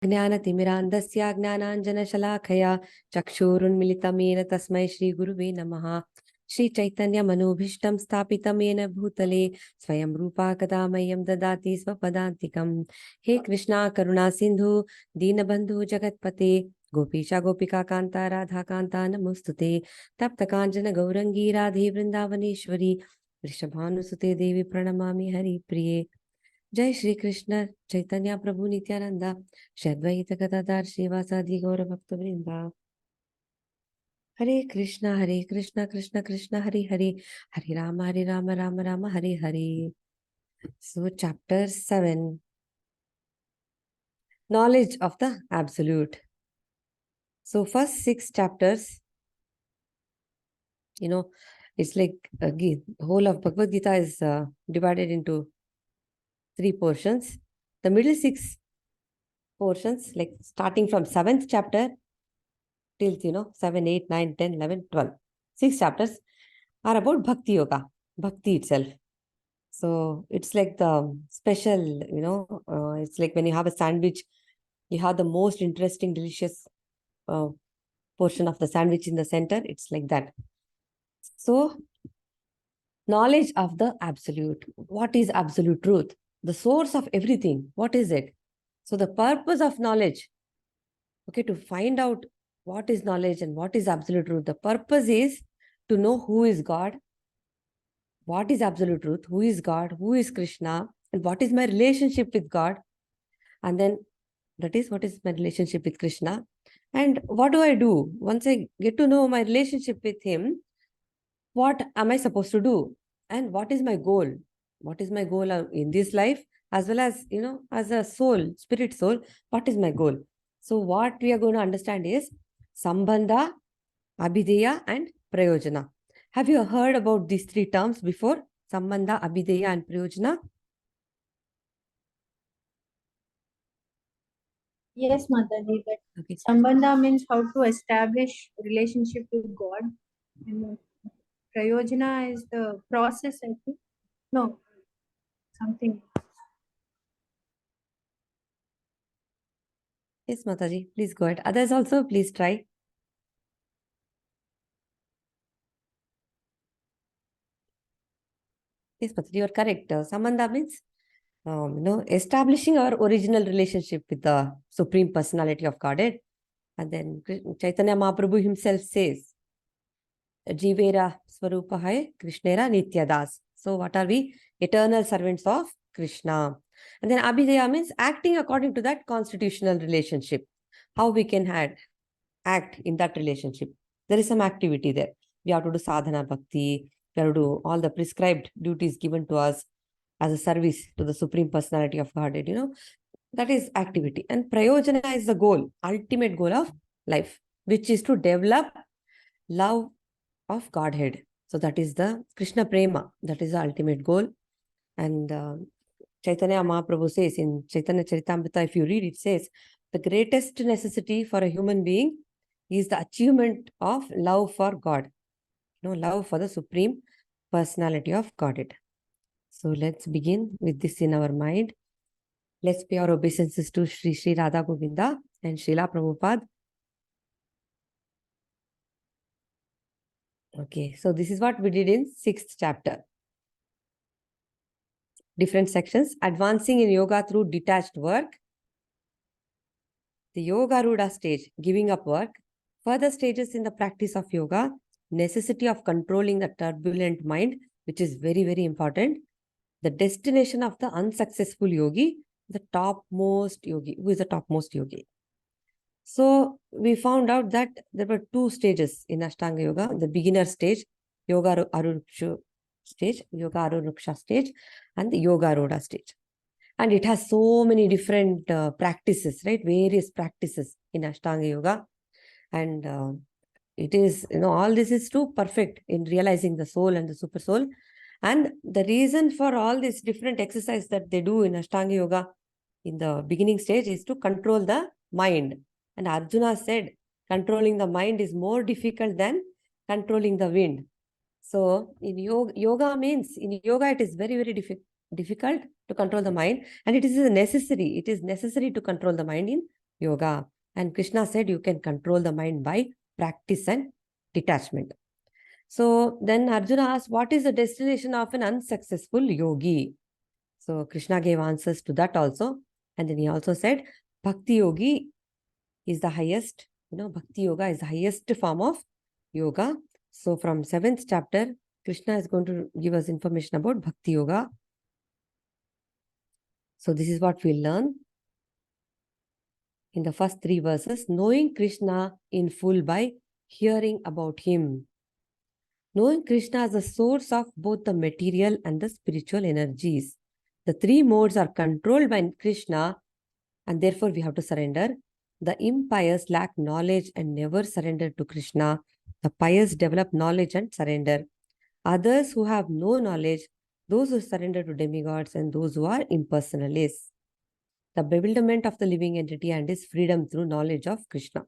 ज्ञानतिमिरान्धस्य ज्ञानाञ्जनशलाखया चक्षुरुन्मिलितं येन तस्मै श्रीगुरुवे नमः। श्रीचैतन्यमनोभीष्टं स्थापितं येन भूतले स्वयं रूपा कदा मह्यं ददाति स्वपदान्तिकम्। हे कृष्णा करुणा सिन्धु दीनबन्धु जगत्पते गोपीशा गोपिका कान्ता राधा कान्ता नमोस्तुते। तप्त काञ्चन गौरङ्गी राधे वृन्दावनेश्वरी वृषभानुसुते देवी प्रणमामि हरिप्रिये। जय श्री कृष्ण चैतन्य प्रभु नित्यानंद श्री अद्वैत गदाधर श्रीवासादि गौर भक्त वृंदा। हरे कृष्ण कृष्ण कृष्ण हरे हरे, हरे Ram Ram Ram Hare Hare. So chapter 7, knowledge of the absolute. So first 6 chapters, it's like the whole of Bhagavad Gita is divided into 3 portions. The middle 6 portions, like starting from 7th chapter till 7, 8, 9, 10, 11, 12, 6 chapters are about bhakti yoga, bhakti itself. So it's like the special, it's like when you have a sandwich, you have the most interesting, delicious portion of the sandwich in the center. It's like that. So knowledge of the absolute. What is absolute truth? The source of everything. What is it? So the purpose of knowledge, to find out what is knowledge and what is absolute truth. The purpose is to know who is God, what is absolute truth, who is God, who is Krishna, and what is my relationship with God. And then that is what is my relationship with Krishna. And what do I do? Once I get to know my relationship with him, what am I supposed to do? And what is my goal? What is my goal in this life? As well as, as a soul, spirit soul, what is my goal? So what we are going to understand is Sambandha, Abhideya, and Prayojana. Have you heard about these 3 terms before? Sambandha, Abhideya, and Prayojana? Yes, Mataji, but okay. Sambandha means how to establish relationship with God. And Prayojana is the process, I think. No, something. Yes, Mataji, please go ahead. Others also, please try. Yes, Mataji, you are correct. Sambandha means establishing our original relationship with the Supreme Personality of Godhead. And then Chaitanya Mahaprabhu himself says, Jivera Swarupa Hai Krishnera Nityadas. So what are we? Eternal servants of Krishna. And then Abhideya means acting according to that constitutional relationship. How we can act in that relationship. There is some activity there. We have to do sadhana bhakti. We have to do all the prescribed duties given to us as a service to the Supreme Personality of Godhead, that is activity. And prayojana is the goal, ultimate goal of life, which is to develop love of Godhead. So that is the Krishna Prema. That is the ultimate goal. And Chaitanya Mahaprabhu says in Chaitanya Charitamrita, if you read, it says, the greatest necessity for a human being is the achievement of love for God. Love for the Supreme Personality of Godhead. So let's begin with this in our mind. Let's pay our obeisances to Sri Sri Radha Govinda and Srila Prabhupada. Okay, so this is what we did in 6th chapter. Different sections. Advancing in yoga through detached work. The Yoga Ruda stage, giving up work. Further stages in the practice of yoga. Necessity of controlling the turbulent mind, which is very, very important. The destination of the unsuccessful yogi, the topmost yogi. Who is the topmost yogi? So we found out that there were 2 stages in Ashtanga Yoga. The beginner stage, Yoga Aruruksha stage, Yoga Aruruksha stage, and the Yoga Roda stage. And it has so many different practices, right? Various practices in Ashtanga Yoga. And it is, all this is to perfect in realizing the soul and the super soul. And the reason for all these different exercises that they do in Ashtanga Yoga in the beginning stage is to control the mind. And Arjuna said, controlling the mind is more difficult than controlling the wind. So in yoga means, in yoga, it is very, very difficult to control the mind. And it is necessary. It is necessary to control the mind in yoga. And Krishna said you can control the mind by practice and detachment. So then Arjuna asked, what is the destination of an unsuccessful yogi? So Krishna gave answers to that also. And then he also said, Bhakti Yogi is the highest, Bhakti Yoga is the highest form of yoga. So from 7th chapter, Krishna is going to give us information about Bhakti Yoga. So this is what we'll learn in the first 3 verses. Knowing Krishna in full by hearing about him. Knowing Krishna as the source of both the material and the spiritual energies. The 3 modes are controlled by Krishna, and therefore we have to surrender. The impious lack knowledge and never surrender to Krishna. The pious develop knowledge and surrender. Others who have no knowledge, those who surrender to demigods, and those who are impersonalists. The bewilderment of the living entity and his freedom through knowledge of Krishna.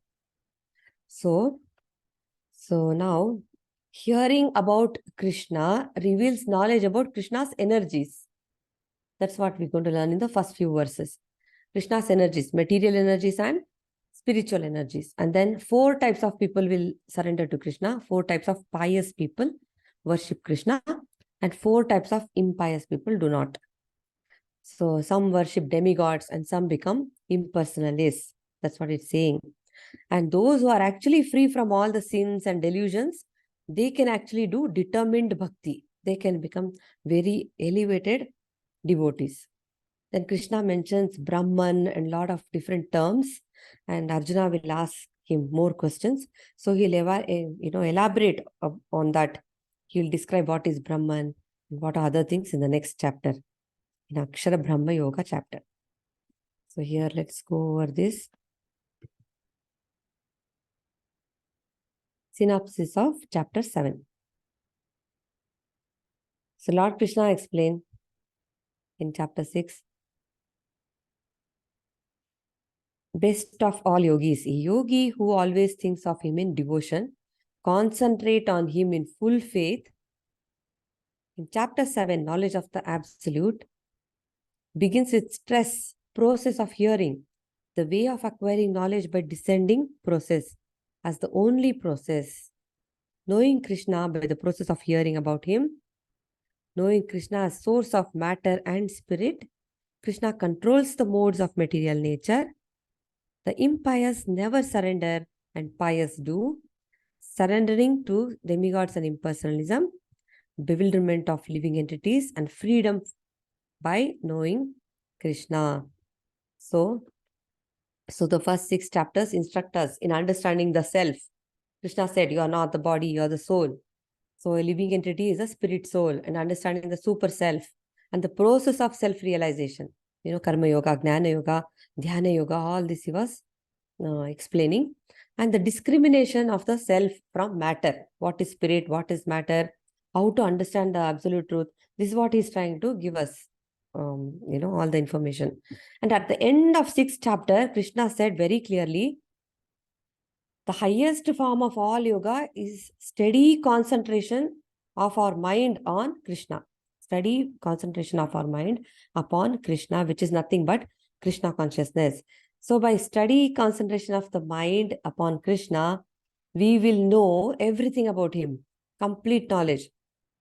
So now, hearing about Krishna reveals knowledge about Krishna's energies. That's what we're going to learn in the first few verses. Krishna's energies, material energies and spiritual energies. And then 4 types of people will surrender to Krishna. 4 types of pious people worship Krishna. And 4 types of impious people do not. So some worship demigods and some become impersonalists. That's what it's saying. And those who are actually free from all the sins and delusions, they can actually do determined bhakti. They can become very elevated devotees. Then Krishna mentions Brahman and lot of different terms, and Arjuna will ask him more questions. So he'll elaborate on that. He'll describe what is Brahman and what are other things in the next chapter, in Akshara Brahma Yoga chapter. So here let's go over this. Synopsis of chapter 7. So Lord Krishna explained in chapter 6, best of all yogis, a yogi who always thinks of him in devotion, concentrate on him in full faith. In chapter 7, knowledge of the absolute begins with stress, process of hearing, the way of acquiring knowledge by descending process as the only process. Knowing Krishna by the process of hearing about him, knowing Krishna as source of matter and spirit. Krishna controls the modes of material nature. The impious never surrender and pious do. Surrendering to demigods and impersonalism, bewilderment of living entities, and freedom by knowing Krishna. So the first 6 chapters instruct us in understanding the self. Krishna said, you are not the body, you are the soul. So a living entity is a spirit soul, and understanding the super self and the process of self-realization. Karma yoga, Jnana yoga, Dhyana yoga, all this he was explaining. And the discrimination of the self from matter. What is spirit, what is matter, how to understand the absolute truth. This is what he's trying to give us, all the information. And at the end of 6th chapter, Krishna said very clearly, the highest form of all yoga is steady concentration of our mind on Krishna. Steady concentration of our mind upon Krishna, which is nothing but Krishna consciousness. So by steady concentration of the mind upon Krishna, we will know everything about him. Complete knowledge.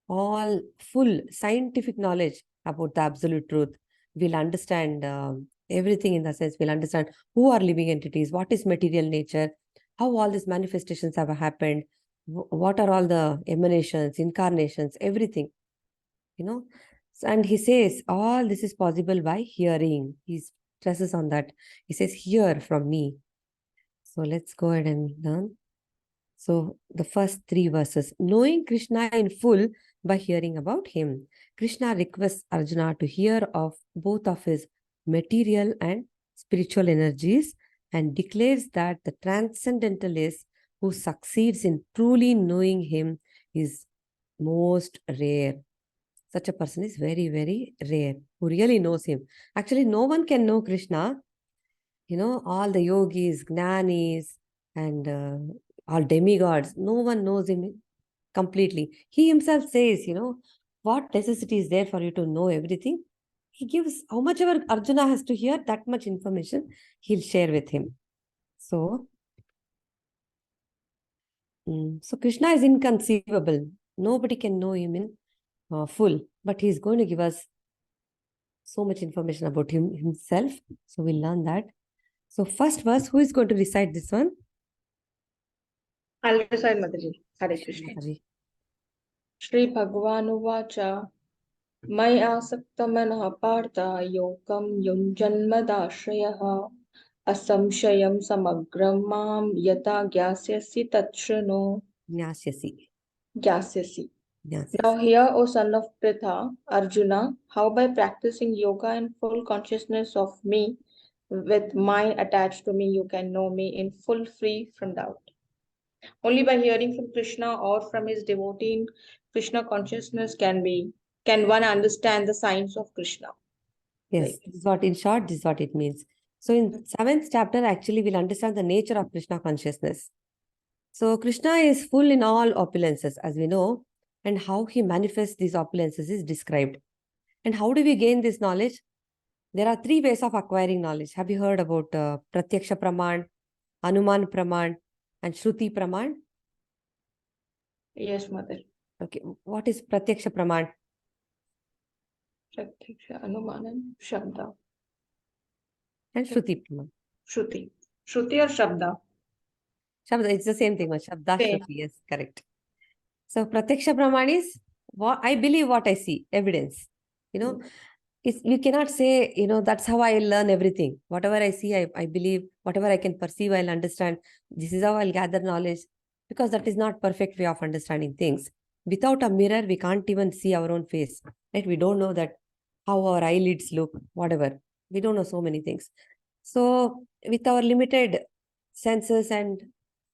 All full scientific knowledge about the absolute truth. We'll understand everything in the sense. We'll understand who are living entities, what is material nature, how all these manifestations have happened, what are all the emanations, incarnations, everything, And he says, all this is possible by hearing. He stresses on that. He says, hear from me. So let's go ahead and learn. So the first 3 verses, knowing Krishna in full by hearing about him. Krishna requests Arjuna to hear of both of his material and spiritual energies and declares that the transcendentalist who succeeds in truly knowing him is most rare. Such a person is very, very rare, who really knows him. Actually, no one can know Krishna. All the yogis, jnanis, and all demigods, no one knows him completely. He himself says, what necessity is there for you to know everything? He gives how much ever Arjuna has to hear, that much information he'll share with him. So, so Krishna is inconceivable. Nobody can know him in full, but he's going to give us so much information about himself. So we'll learn that. So first verse, who is going to recite this one? I'll recite, Mataji. Hare Krishna. Mataji. Shri Bhagavan Uvacha Maya Asaktamana Partha Yokam Yunjanmadashrayah Asamshayam Samagram Mam Yata Gyasyasi Tatshruno Gnasyasi. Gyasyasi. Gnasyasi. Now hear, O son of Pritha, Arjuna, how by practicing yoga in full consciousness of me, with mind attached to me, you can know me in full free from doubt. Only by hearing from Krishna or from his devotee in Krishna consciousness can one understand the signs of Krishna. Yes, Like, this is what, in short, this is what it means. So in 7th chapter, actually, we'll understand the nature of Krishna consciousness. So Krishna is full in all opulences, as we know, and how he manifests these opulences is described. And how do we gain this knowledge? There are 3 ways of acquiring knowledge. Have you heard about Pratyaksha Praman, Anuman Praman, and Shruti Praman? yes, Mother. Okay, what is Pratyaksha Praman? Pratyaksha, Anumanam, Shabda. And Shruti Praman. Shruti. Shruti or Shabda? Shabda, it's the same thing. Shabda, Same. Shruti, yes, correct. So Pratyaksha Praman is what I believe, what I see, evidence. You know, you cannot say, that's how I learn everything. Whatever I see, I believe, whatever I can perceive, I'll understand. This is how I'll gather knowledge, because that is not perfect way of understanding things. Without a mirror, we can't even see our own face, right? We don't know that how our eyelids look, whatever. We don't know so many things. So with our limited senses and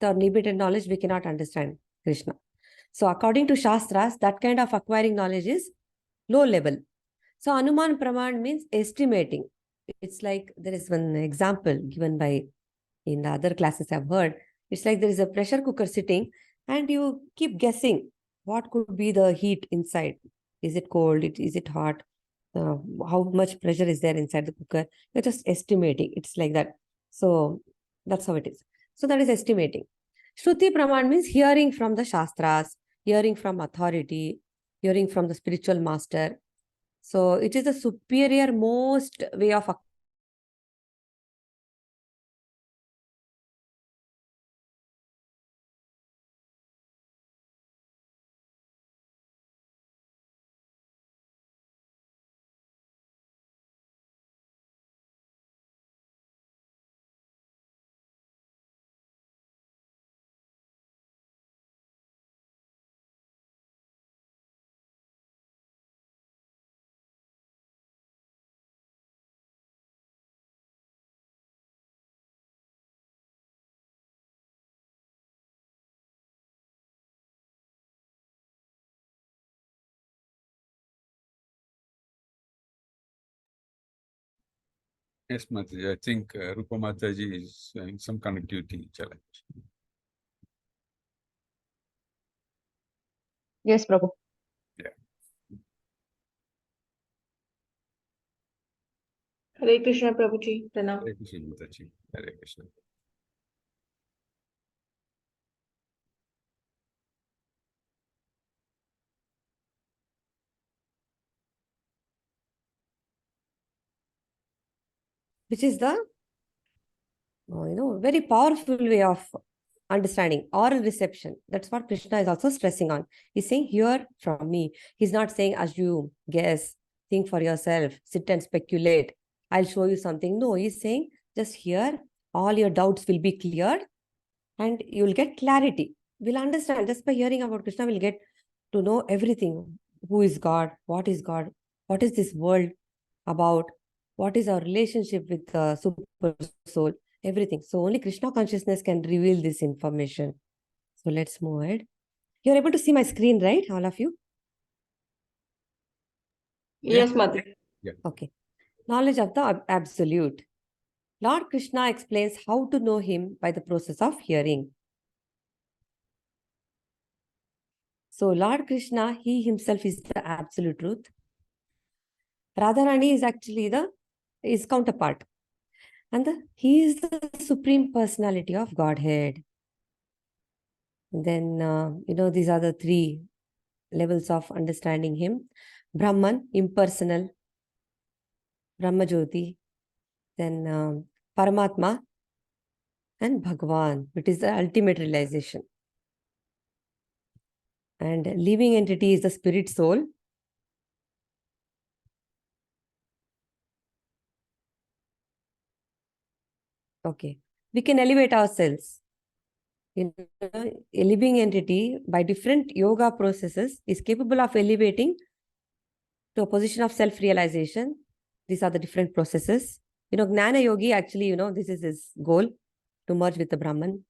our limited knowledge, we cannot understand Krishna. So according to Shastras, that kind of acquiring knowledge is low level. So Anuman Praman means estimating. It's like there is one example given by in the other classes I've heard. It's like there is a pressure cooker sitting and you keep guessing what could be the heat inside. Is it cold? Is it hot? How much pressure is there inside the cooker? You're just estimating. It's like that. So that's how it is. So that is estimating. Shruti Praman means hearing from the Shastras, hearing from authority, hearing from the spiritual master. So it is the superior most way of Yes, Mataji. I think Roopa Mataji is in some connectivity challenge. Yes, Prabhu. Yeah. Hare Krishna, Prabhuji. Pranam. Hare Krishna, Mataji. Hare Krishna. which is the very powerful way of understanding oral reception. That's what Krishna is also stressing on. He's saying, hear from me. He's not saying assume, guess, think for yourself, sit and speculate, I'll show you something. No, he's saying just hear, all your doubts will be cleared and you'll get clarity. We'll understand just by hearing about Krishna. We'll get to know everything. Who is God? What is God? What is this world about? What is our relationship with the super soul? Everything. So only Krishna consciousness can reveal this information. So let's move ahead. You're able to see my screen, right? All of you? Yes, Mother. Yeah. Okay. Knowledge of the absolute. Lord Krishna explains how to know him by the process of hearing. So Lord Krishna, he himself is the absolute truth. Radharani is actually his counterpart. And he is the Supreme Personality of Godhead. And then, these are the three levels of understanding him. Brahman, impersonal, Brahmajyoti, then Paramatma, and Bhagwan, which is the ultimate realization. And living entity is the spirit soul. Okay, we can elevate ourselves. A living entity by different yoga processes is capable of elevating to a position of self-realization. These are the different processes. Gnana Yogi actually, this is his goal, to merge with the Brahman.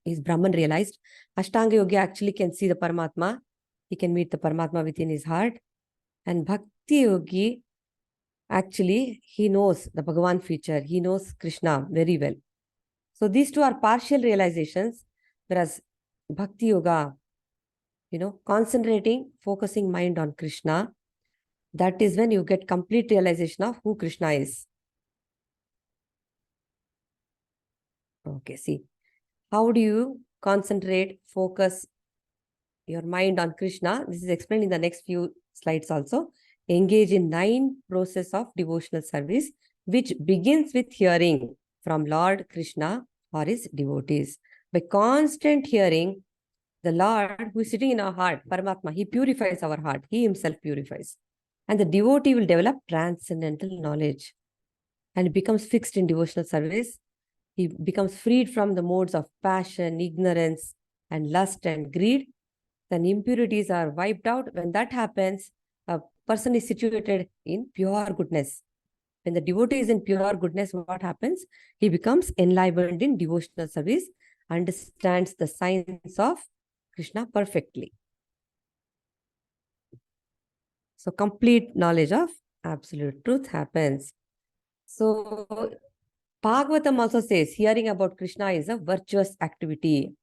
He's Brahman realized. Ashtanga Yogi actually can see the Paramatma. He can meet the Paramatma within his heart. And Bhakti Yogi, actually, he knows the Bhagavan feature. He knows Krishna very well. So these two are partial realizations, whereas Bhakti Yoga, concentrating, focusing mind on Krishna, that is when you get complete realization of who Krishna is. Okay, see. How do you concentrate, focus your mind on Krishna? This is explained in the next few slides also. Engage in 9 process of devotional service, which begins with hearing from Lord Krishna or his devotees. By constant hearing, the Lord who is sitting in our heart, Paramatma, he purifies our heart. He himself purifies. And the devotee will develop transcendental knowledge and becomes fixed in devotional service. He becomes freed from the modes of passion, ignorance, and lust and greed. Then impurities are wiped out. When that happens, a person is situated in pure goodness. When the devotee is in pure goodness, what happens? He becomes enlivened in devotional service, understands the science of Krishna perfectly. So complete knowledge of absolute truth happens. So Bhagavatam also says hearing about Krishna is a virtuous activity.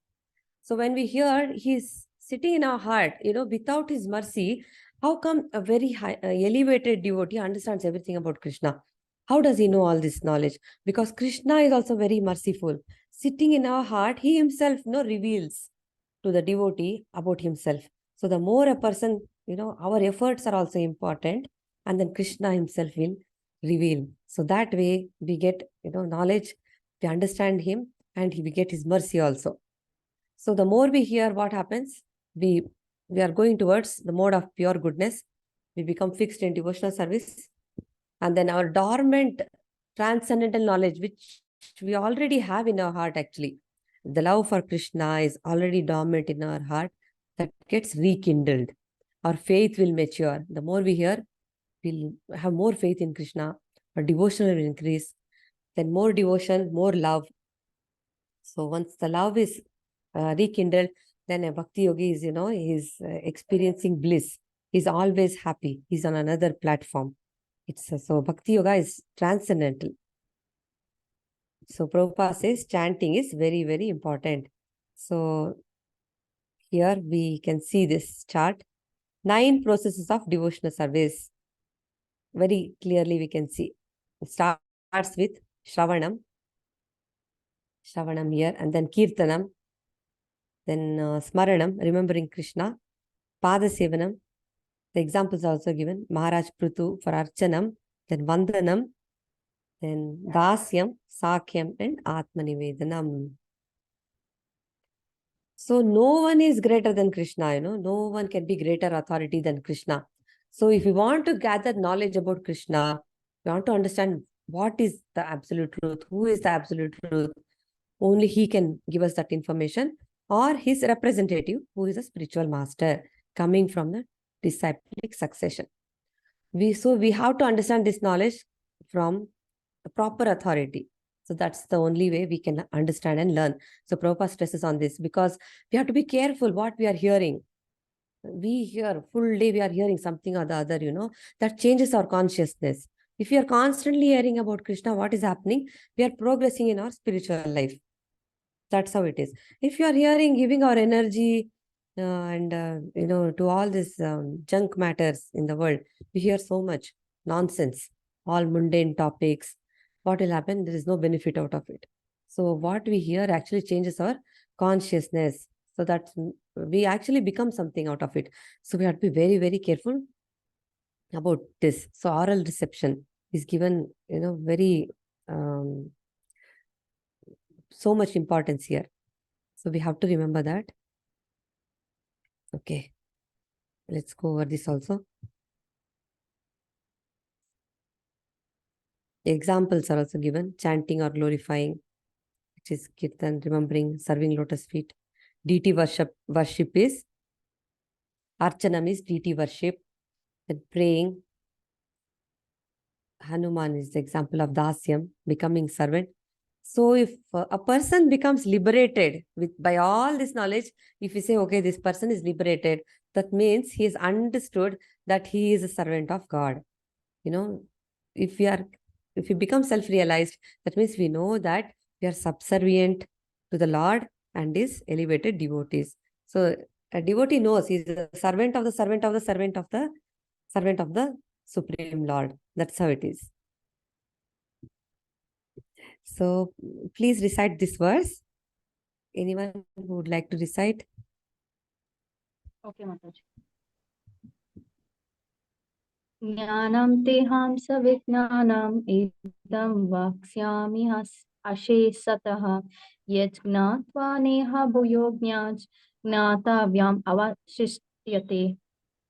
So when we hear he's sitting in our heart, without his mercy, how come a very high, elevated devotee understands everything about Krishna? How does he know all this knowledge? Because Krishna is also very merciful. Sitting in our heart, he himself reveals to the devotee about himself. So the more a person, our efforts are also important, and then Krishna himself will reveal. So that way we get, knowledge, we understand him, and we get his mercy also. So the more we hear, what happens? We are going towards the mode of pure goodness. We become fixed in devotional service. And then our dormant transcendental knowledge, which we already have in our heart actually. The love for Krishna is already dormant in our heart, that gets rekindled. Our faith will mature. The more we hear, we'll have more faith in Krishna. Our devotion will increase. Then more devotion, more love. So once the love is rekindled, then a Bhakti Yogi is, he's experiencing bliss. He's always happy. He's on another platform. So Bhakti Yoga is transcendental. So Prabhupada says chanting is very, very important. So here we can see this chart. 9 processes of devotional service. Very clearly we can see. It starts with Shravanam here, and then Kirtanam, then Smaranam, remembering Krishna, Padasevanam. The examples are also given. Maharaj Prutu for Archanam, then Vandanam, then Dasyam, Sakyam, and Atmanivedanam. So no one is greater than Krishna, no one can be greater authority than Krishna. So if you want to gather knowledge about Krishna, you want to understand what is the absolute truth, who is the absolute truth, only he can give us that information, or his representative, who is a spiritual master coming from the disciplic succession. We have to understand this knowledge from the proper authority. So that's the only way we can understand and learn. So Prabhupada stresses on this, because we have to be careful what we are hearing. We hear full day, we are hearing something or the other, that changes our consciousness. If we are constantly hearing about Krishna, what is happening? We are progressing in our spiritual life. That's how it is. If you are hearing, giving our energy to all this junk matters in the world, we hear so much nonsense, all mundane topics. what will happen? There is no benefit out of it. So what we hear actually changes our consciousness, so that we actually become something out of it. So we have to be very, very careful about this. So oral reception is given, very so much importance here. So we have to remember that. Okay, let's go over this also. Examples are also given: chanting or glorifying, which is kirtan, remembering, serving lotus feet. Deity worship is archanam, is deity worship. And praying, Hanuman is the example of dasyam, becoming servant. So if a person becomes liberated by all this knowledge, if you say, okay, this person is liberated, that means he has understood that he is a servant of God. If we become self-realized, that means we know that we are subservient to the Lord and his elevated devotees. So a devotee knows he is a servant of the servant of the servant of the servant of the Supreme Lord. That's how it is. So please recite this verse. Anyone who would like to recite? Okay, Mataji. Jnanam teham savijnanam idam vaksyami ashesataha yet gnatva neha bhuyo jnaj gnatavyam avashishyate.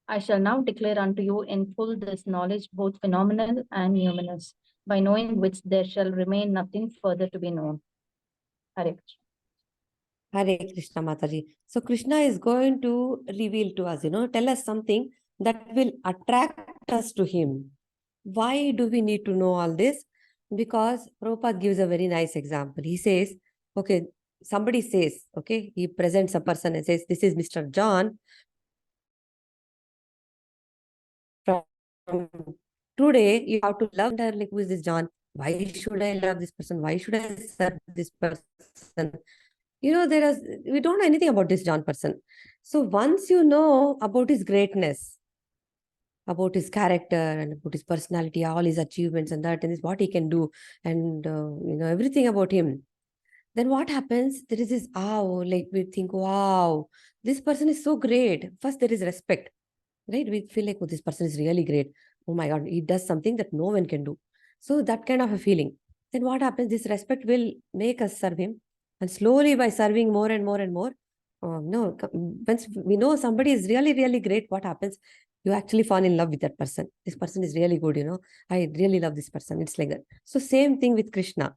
I shall now declare unto you in full this knowledge, both phenomenal and numinous, by knowing which there shall remain nothing further to be known. Hare Krishna. Hare Krishna, Mataji. So Krishna is going to reveal to us, tell us something that will attract us to him. Why do we need to know all this? Because Prabhupada gives a very nice example. He says, okay, somebody says, okay, he presents a person and says, this is Mr. John. From today, you have to love her. Like, who is this John? Why should I love this person? Why should I serve this person? We don't know anything about this John person. So once you know about his greatness, about his character and about his personality, all his achievements and that, and this, what he can do, and everything about him, then what happens? There is this like we think, wow, this person is so great. First, there is respect, right? We feel like, oh, this person is really great. Oh my God, he does something that no one can do. So that kind of a feeling. Then what happens? This respect will make us serve him. And slowly, by serving more and more and more, once we know somebody is really, really great, what happens? You actually fall in love with that person. This person is really good, I really love this person. It's like that. So same thing with Krishna.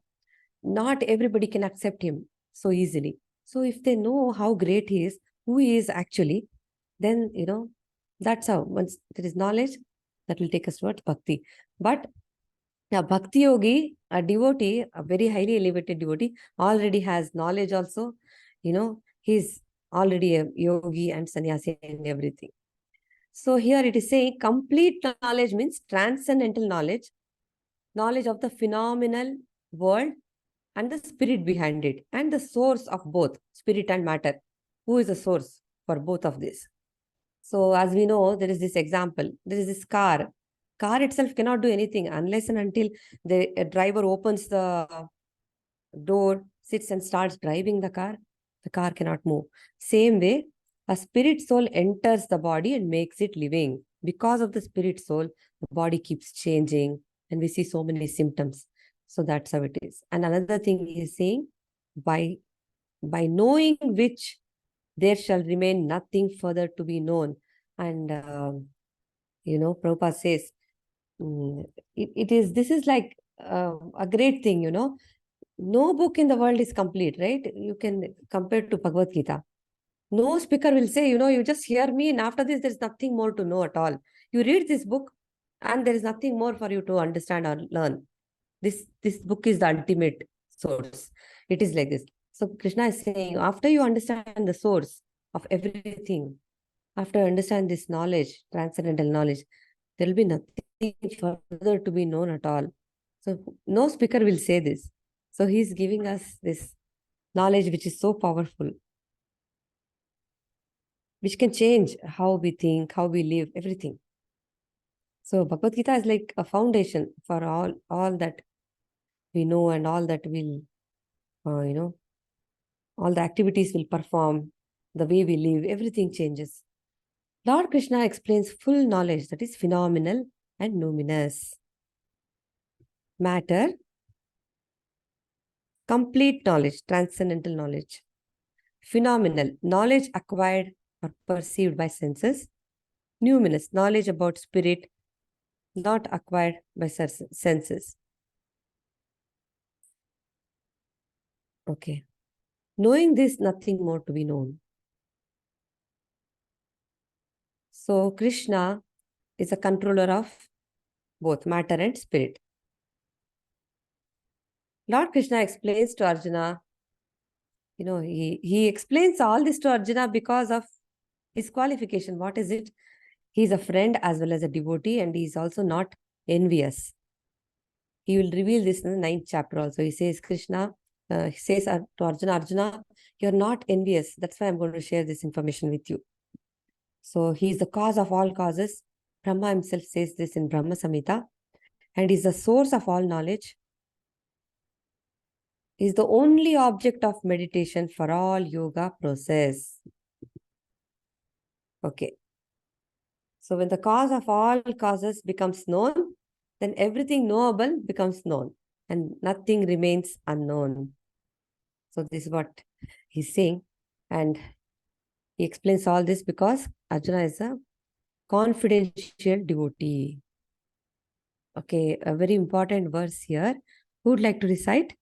Not everybody can accept him so easily. So if they know how great he is, who he is actually, then, that's how. Once there is knowledge, that will take us towards bhakti. But a bhakti yogi, a devotee, a very highly elevated devotee, already has knowledge also. He's already a yogi and sannyasi and everything. So here it is saying complete knowledge means transcendental knowledge, knowledge of the phenomenal world and the spirit behind it, and the source of both spirit and matter. Who is the source for both of this? So as we know, there is this example. There is this car. Car itself cannot do anything unless and until the driver opens the door, sits and starts driving the car cannot move. Same way, a spirit soul enters the body and makes it living. Because of the spirit soul, the body keeps changing and we see so many symptoms. So that's how it is. And another thing he is saying, by knowing which there shall remain nothing further to be known. And, Prabhupada says, this is like a great thing, No book in the world is complete, right? You can compare to Bhagavad Gita. No speaker will say, you just hear me and after this, there's nothing more to know at all. You read this book and there is nothing more for you to understand or learn. This book is the ultimate source. It is like this. So Krishna is saying, after you understand the source of everything, after you understand this knowledge, transcendental knowledge, there will be nothing further to be known at all. So no speaker will say this. So he's giving us this knowledge which is so powerful, which can change how we think, how we live, everything. So Bhagavad Gita is like a foundation for all that we know, and all that will, all the activities will perform, the way we live, everything changes. Lord Krishna explains full knowledge, that is phenomenal and numinous. Matter, complete knowledge, transcendental knowledge. Phenomenal, knowledge acquired or perceived by senses. Numinous, knowledge about spirit, not acquired by senses. Okay. Knowing this, nothing more to be known. So Krishna is a controller of both matter and spirit. Lord Krishna explains to Arjuna, he explains all this to Arjuna because of his qualification. What is it? He is a friend as well as a devotee, and he is also not envious. He will reveal this in the 9th chapter also. He says, he says to Arjuna, you're not envious. That's why I'm going to share this information with you. So he is the cause of all causes. Brahma himself says this in Brahma Samhita. And is the source of all knowledge. Is the only object of meditation for all yoga process. Okay. So when the cause of all causes becomes known, then everything knowable becomes known and nothing remains unknown. So this is what he's saying. And he explains all this because Arjuna is a confidential devotee. Okay, a very important verse here. Who would like to recite?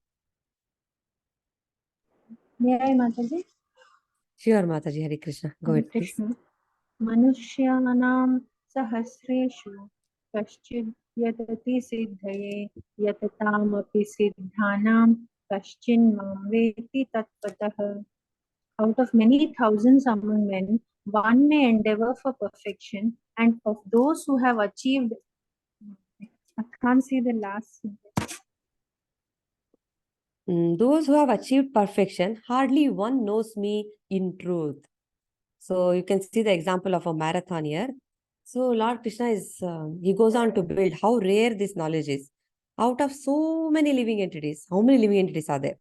May I, Mataji? Sure, Mataji. Hare Krishna. Go Hare ahead, please. Krishna. Manushyanam sahasreshu kaschid yatati siddhaye yatataamapi siddhanam kaschin mam veti tatvatah. Out of many thousands among men, one may endeavor for perfection, and of those who have achieved, I can't see the last sentence. Those who have achieved perfection, hardly one knows me in truth. So you can see the example of a marathon here. So Lord Krishna he goes on to build how rare this knowledge is. Out of so many living entities, how many living entities are there?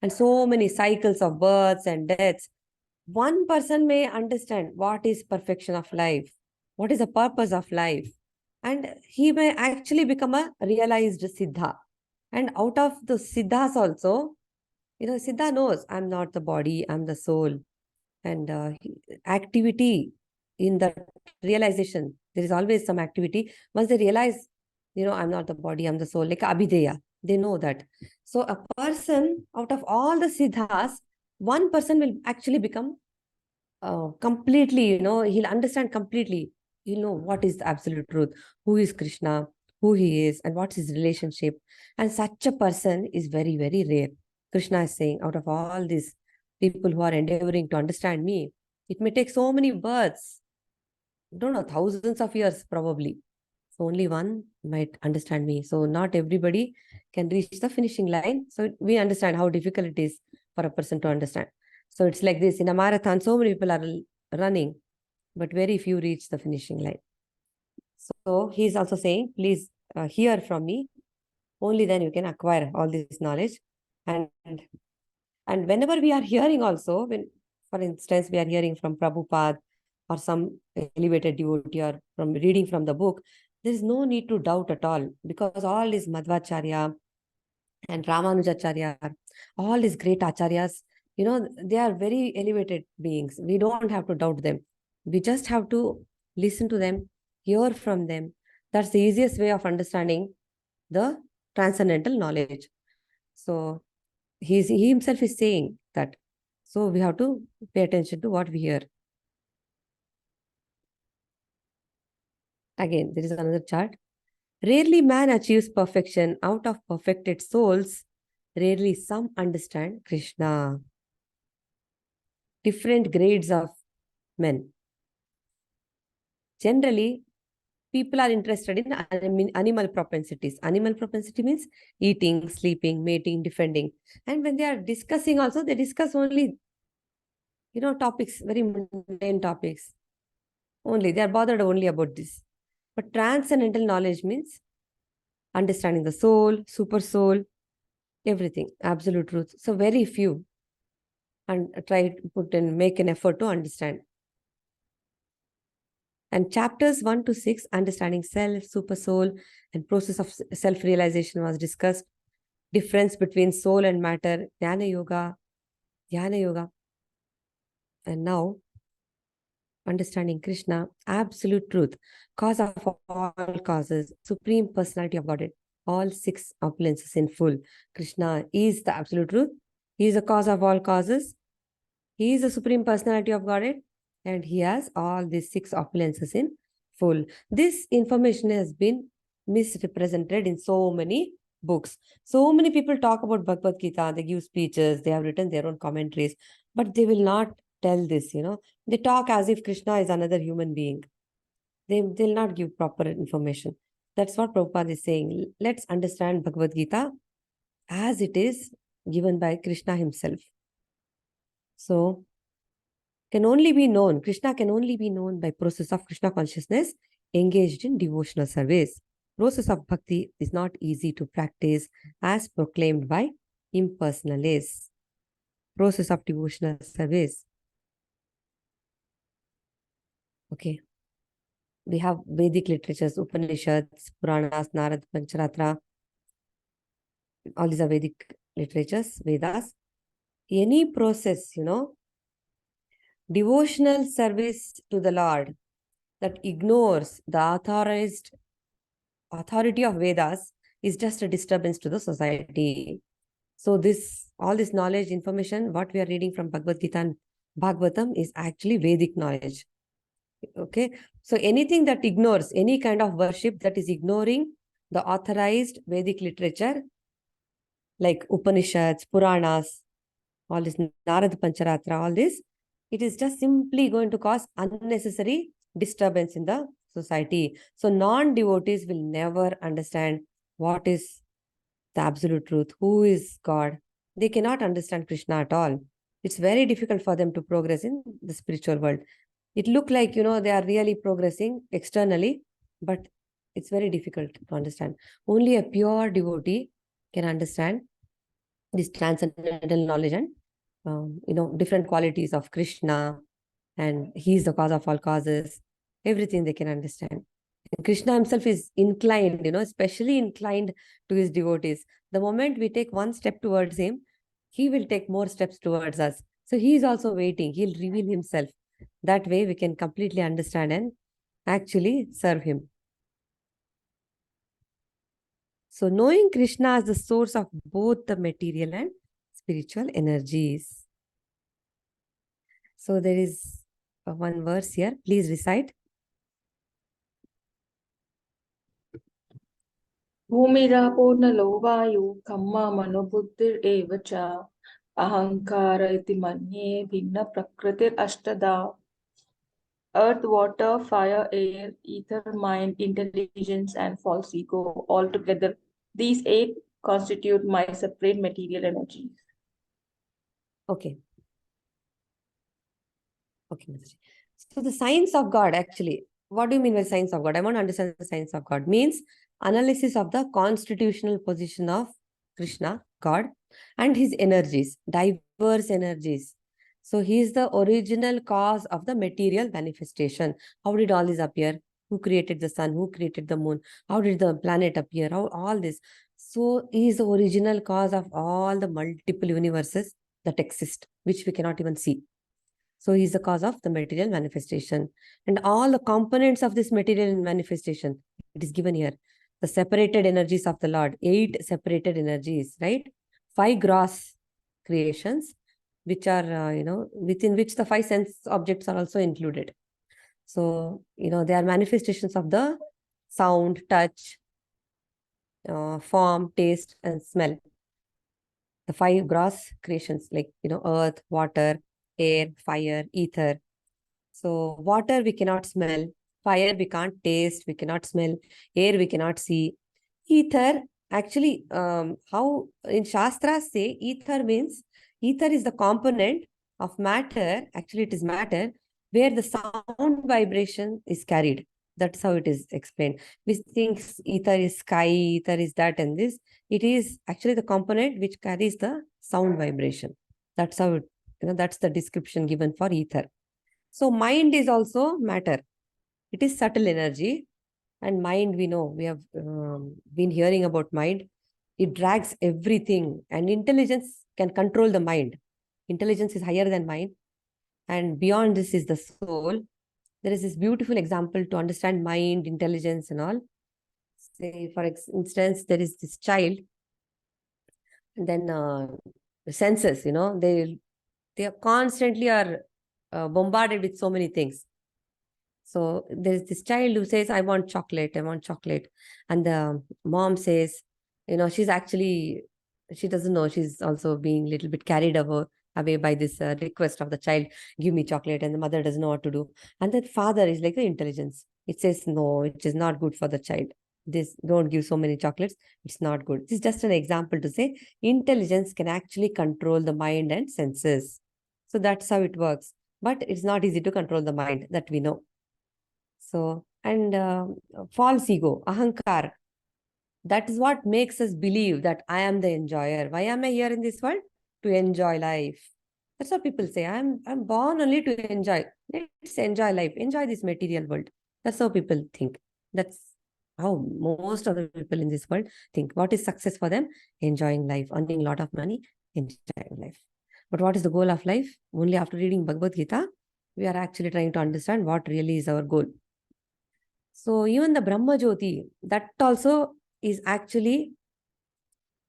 And so many cycles of births and deaths. One person may understand what is perfection of life, what is the purpose of life, and he may actually become a realized Siddha. And out of the Siddhas also, Siddha knows I'm not the body, I'm the soul. And activity in the realization, there is always some activity. Once they realize, I'm not the body, I'm the soul, like Abhideya, they know that. So a person out of all the Siddhas, one person will actually become completely, he'll understand completely. He'll know what is the absolute truth, who is Krishna, who he is, and what's his relationship. And such a person is very, very rare. Krishna is saying, out of all these people who are endeavoring to understand me, it may take so many births, I don't know, thousands of years probably. So only one might understand me. So not everybody can reach the finishing line. So we understand how difficult it is for a person to understand. So it's like this, in a marathon, so many people are running, but very few reach the finishing line. So he's also saying, please hear from me. Only then you can acquire all this knowledge. And whenever we are hearing also, when, for instance, we are hearing from Prabhupada or some elevated devotee or from reading from the book, there is no need to doubt at all, because all is Madhvacharya and Ramanujacharya, all these great acharyas, they are very elevated beings. We don't have to doubt them. We just have to listen to them, hear from them. That's the easiest way of understanding the transcendental knowledge. So he himself is saying that. So we have to pay attention to what we hear. Again, there is another chart. Rarely man achieves perfection. Out of perfected souls, rarely some understand Krishna. Different grades of men. Generally, people are interested in animal propensities. Animal propensity means eating, sleeping, mating, defending. And when they are discussing also, they discuss only, topics, very mundane topics. Only, they are bothered only about this. But transcendental knowledge means understanding the soul, super soul, everything, absolute truth. So very few, and try to make an effort to understand. And chapters 1 to 6, understanding self, super soul, and process of self-realization was discussed. Difference between soul and matter, Jnana Yoga. And now, understanding Krishna, absolute truth, cause of all causes, supreme personality of Godhead, all 6 opulences in full. Krishna is the absolute truth. He is the cause of all causes. He is the supreme personality of Godhead, and he has all these 6 opulences in full. This information has been misrepresented in so many books. So many people talk about Bhagavad Gita, they give speeches, they have written their own commentaries, but they will not tell this, They talk as if Krishna is another human being. They'll not give proper information. That's what Prabhupada is saying. Let's understand Bhagavad Gita as it is given by Krishna himself. So, Krishna can only be known by process of Krishna consciousness engaged in devotional service. Process of bhakti is not easy to practice as proclaimed by impersonalists. Process of devotional service. Okay. We have Vedic literatures, Upanishads, Puranas, Narad, Pancharatra. All these are Vedic literatures, Vedas. Any process, devotional service to the Lord that ignores the authority of Vedas is just a disturbance to the society. So all this knowledge, information, what we are reading from Bhagavad Gita and Bhagavatam is actually Vedic knowledge. Okay. So anything that ignores, any kind of worship that is ignoring the authorized Vedic literature, like Upanishads, Puranas, all this Narad Pancharatra, all this, it is just simply going to cause unnecessary disturbance in the society. So non-devotees will never understand what is the absolute truth, who is God. They cannot understand Krishna at all. It's very difficult for them to progress in the spiritual world. It looks like, they are really progressing externally, but it's very difficult to understand. Only a pure devotee can understand this transcendental knowledge and different qualities of Krishna, and he is the cause of all causes. Everything they can understand. And Krishna himself is inclined, especially inclined to his devotees. The moment we take one step towards him, he will take more steps towards us. So he is also waiting. He'll reveal himself. That way we can completely understand and actually serve him. So knowing Krishna as the source of both the material and spiritual energies. So there is one verse here. Please recite. Bhumirapo nalo vayu kamma manobuddhir evacha ahankara iti manye bhinna prakritir ashtada. Earth, water, fire, air, ether, mind, intelligence, and false ego. Altogether, these 8 constitute my separate material energies. Okay. Okay, Mataji. So the science of God, actually, what do you mean by science of God? I want to understand the science of God. Means analysis of the constitutional position of Krishna, God, and his energies, diverse energies. So he is the original cause of the material manifestation. How did all this appear? Who created the sun? Who created the moon? How did the planet appear? How all this? So he is the original cause of all the multiple universes that exist, which we cannot even see. So he is the cause of the material manifestation. And all the components of this material manifestation, it is given here. The separated energies of the Lord, 8 separated energies, right? 5 gross creations, which are, within which the 5 sense objects are also included. So, they are manifestations of the sound, touch, form, taste, and smell. The 5 gross creations like, earth, water, air, fire, ether. So water we cannot smell, fire we can't taste, we cannot smell, air we cannot see. Ether, actually, how in Shastras say ether means, ether is the component of matter, actually it is matter, where the sound vibration is carried. That's how it is explained. We think ether is sky, ether is that and this. It is actually the component which carries the sound vibration. That's how it, that's the description given for ether. So mind is also matter. It is subtle energy. And mind, we know, we have been hearing about mind. It drags everything, and intelligence can control the mind. Intelligence is higher than mind, and beyond this is the soul. There is this beautiful example to understand mind, intelligence, and all. Say, for instance, there is this child, and then the senses, they are constantly are bombarded with so many things. So there's this child who says, I want chocolate, I want chocolate. And the mom says, she's actually, she doesn't know, she's also being a little bit carried away by this request of the child, give me chocolate. And the mother doesn't know what to do. And that father is like the intelligence. It says, no, it is not good for the child. This, don't give so many chocolates. It's not good. This is just an example to say intelligence can actually control the mind and senses. So that's how it works. But it's not easy to control the mind, that we know. So, and false ego, ahankar, that is what makes us believe that I am the enjoyer. Why am I here in this world? To enjoy life. That's what people say. I'm born only to enjoy. Let's enjoy life. Enjoy this material world. That's how people think. That's how most of the people in this world think. What is success for them? Enjoying life, earning a lot of money, enjoying life. But what is the goal of life? Only after reading Bhagavad Gita, we are actually trying to understand what really is our goal. So even the Brahma Jyoti, that also is actually,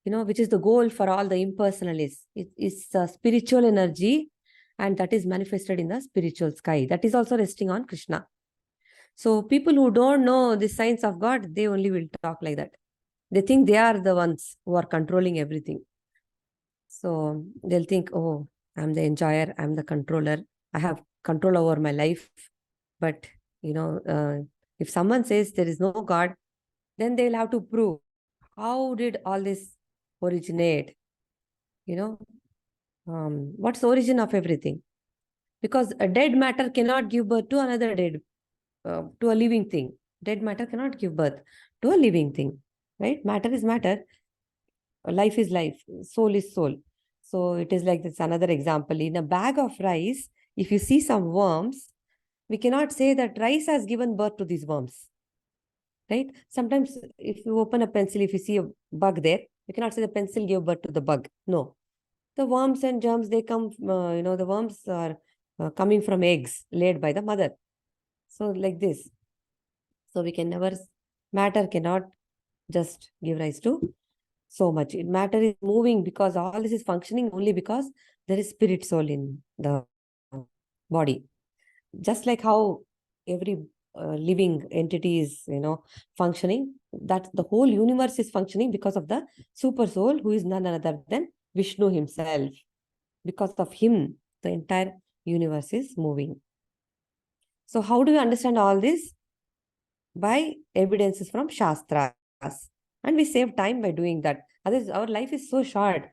which is the goal for all the impersonalists. It is a spiritual energy, and that is manifested in the spiritual sky. That is also resting on Krishna. So people who don't know the science of God, they only will talk like that. They think they are the ones who are controlling everything. So they'll think, oh, I'm the enjoyer, I'm the controller, I have control over my life. But, if someone says there is no God, then they'll have to prove how did all this originate? What's the origin of everything? Because a dead matter cannot give birth to another to a living thing. Dead matter cannot give birth to a living thing, right? Matter is matter. Life is life. Soul is soul. So it is like this. Another example. In a bag of rice, if you see some worms, we cannot say that rice has given birth to these worms, right? Sometimes if you open a pencil, if you see a bug there, you cannot say the pencil gave birth to the bug. No. The worms and germs, they come, the worms are coming from eggs laid by the mother. So like this. So we can never, matter cannot just give rise to so much. Matter is moving because all this is functioning only because there is spirit soul in the body. Just like how every living entity is, functioning, that the whole universe is functioning because of the super soul, who is none other than Vishnu himself. Because of him, the entire universe is moving. So how do we understand all this? By evidences from Shastras. And we save time by doing that. Otherwise, our life is so short.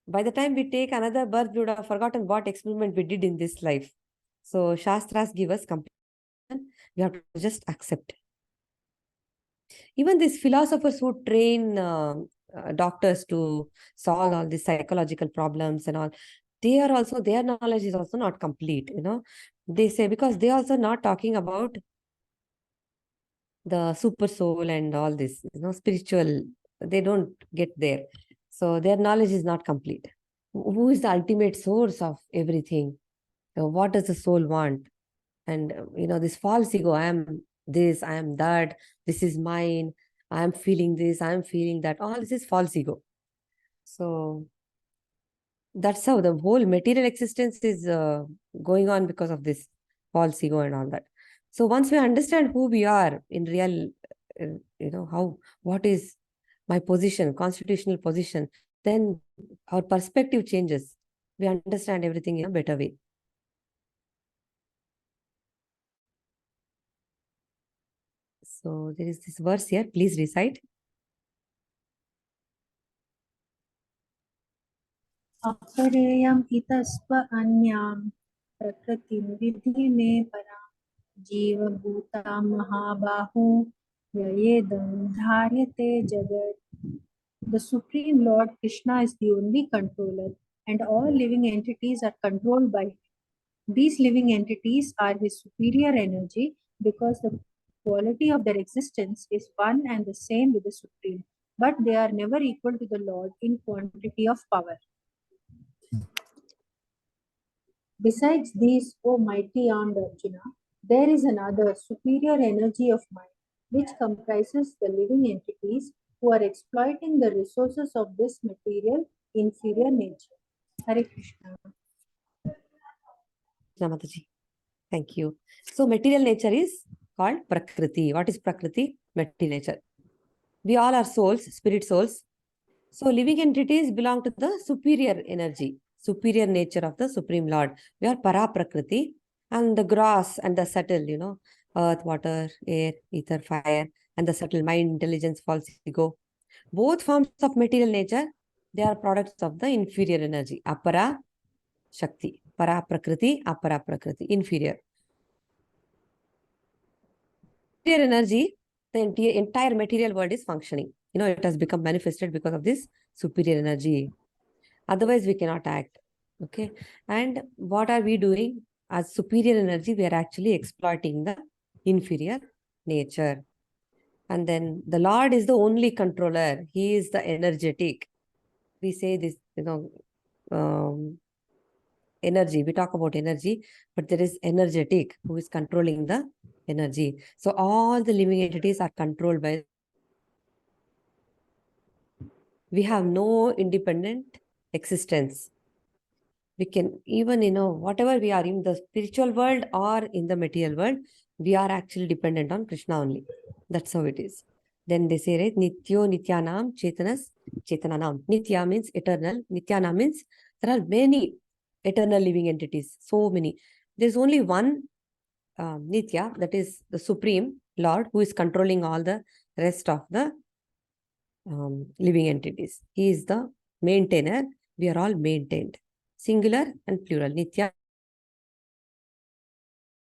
By the time we take another birth, we would have forgotten what experiment we did in this life. So Shastras give us compassion. We have to just accept. Even these philosophers who train doctors to solve all these psychological problems and all, their knowledge is also not complete. They say, because they also not talking about the super soul and all this, spiritual, they don't get there. So their knowledge is not complete. Who is the ultimate source of everything? What does the soul want? And, this false ego, I am this, I am that, this is mine, I am feeling this, I am feeling that. All this is false ego. So that's how the whole material existence is going on because of this false ego and all that. So once we understand who we are in real, what is my position, constitutional position, then our perspective changes. We understand everything in a better way. So there is this verse here. Please recite. Apareyam itasva anyam prakritim vidhi me param Jiva Bhuta Mahabahu Yayedam Dharyate Jagat. The Supreme Lord Krishna is the only controller, and all living entities are controlled by him. These living entities are his superior energy because the quality of their existence is one and the same with the Supreme, but they are never equal to the Lord in quantity of power. Besides these, O mighty armed Arjuna, there is another superior energy of mind which comprises the living entities who are exploiting the resources of this material inferior nature. Hare Krishna. Mataji. Thank you. So material nature is called Prakriti. What is Prakriti? Material nature. We all are souls, spirit souls. So living entities belong to the superior energy, superior nature of the Supreme Lord. We are Para Prakriti, and the gross and the subtle, earth, water, air, ether, fire, and the subtle mind, intelligence, false ego. Both forms of material nature, they are products of the inferior energy, Apara Shakti, Para Prakriti, Apara Prakriti, inferior. Energy, the entire material world is functioning. It has become manifested because of this superior energy. Otherwise, we cannot act. Okay. And what are we doing? As superior energy, we are actually exploiting the inferior nature. And then the Lord is the only controller. He is the energetic. We say this, energy. We talk about energy, but there is energetic who is controlling the energy. So all the living entities are controlled by. We have no independent existence. We can even, whatever we are in the spiritual world or in the material world, we are actually dependent on Krishna only. That's how it is. Then they say, right, Nityo Nityanam Chetanas Chetananam. Nitya means eternal. Nityana means there are many eternal living entities. So many. There's only one Nitya, that is the Supreme Lord, who is controlling all the rest of the living entities. He is the maintainer. We are all maintained. Singular and plural. Nitya,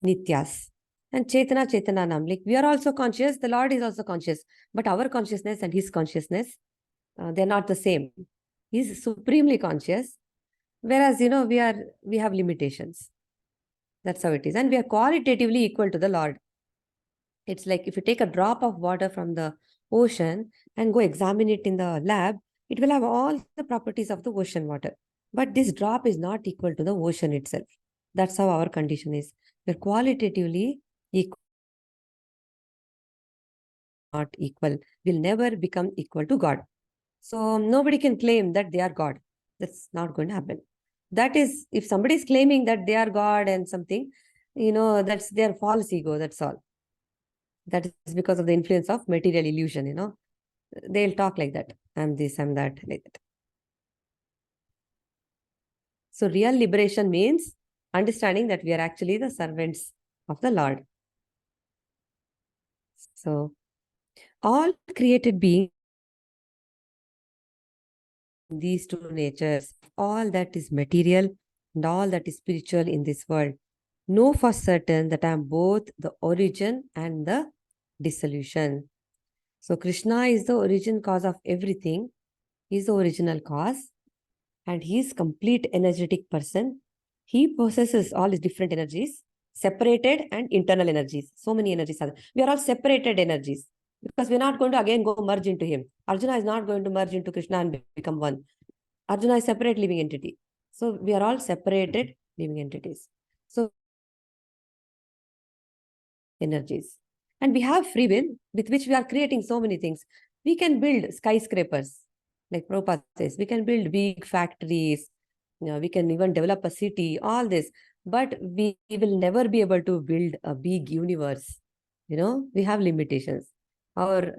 Nityas. And Chetana, Chetananam. Like we are also conscious. The Lord is also conscious. But our consciousness and his consciousness, they're not the same. He's supremely conscious. Whereas, we have limitations. That's how it is. And we are qualitatively equal to the Lord. It's like if you take a drop of water from the ocean and go examine it in the lab, it will have all the properties of the ocean water. But this drop is not equal to the ocean itself. That's how our condition is. We're qualitatively equal. Not equal. Will never become equal to God. So nobody can claim that they are God. That's not going to happen. That is, if somebody is claiming that they are God and something, that's their false ego. That's all. That is because of the influence of material illusion, They'll talk like that. I'm this, I'm that, like that. So real liberation means understanding that we are actually the servants of the Lord. So all created beings, these two natures, all that is material and all that is spiritual in this world, know for certain that I am both the origin and the dissolution. So Krishna is the origin cause of everything. He is the original cause. And he is complete energetic person. He possesses all his different energies, separated and internal energies. So many energies are there. We are all separated energies because we're not going to again go merge into him. Arjuna is not going to merge into Krishna and become one. Arjuna is separate living entity. So we are all separated living entities. So energies. And we have free will with which we are creating so many things. We can build skyscrapers. Like Roopa says, we can build big factories. We can even develop a city, all this. But we will never be able to build a big universe. We have limitations. Our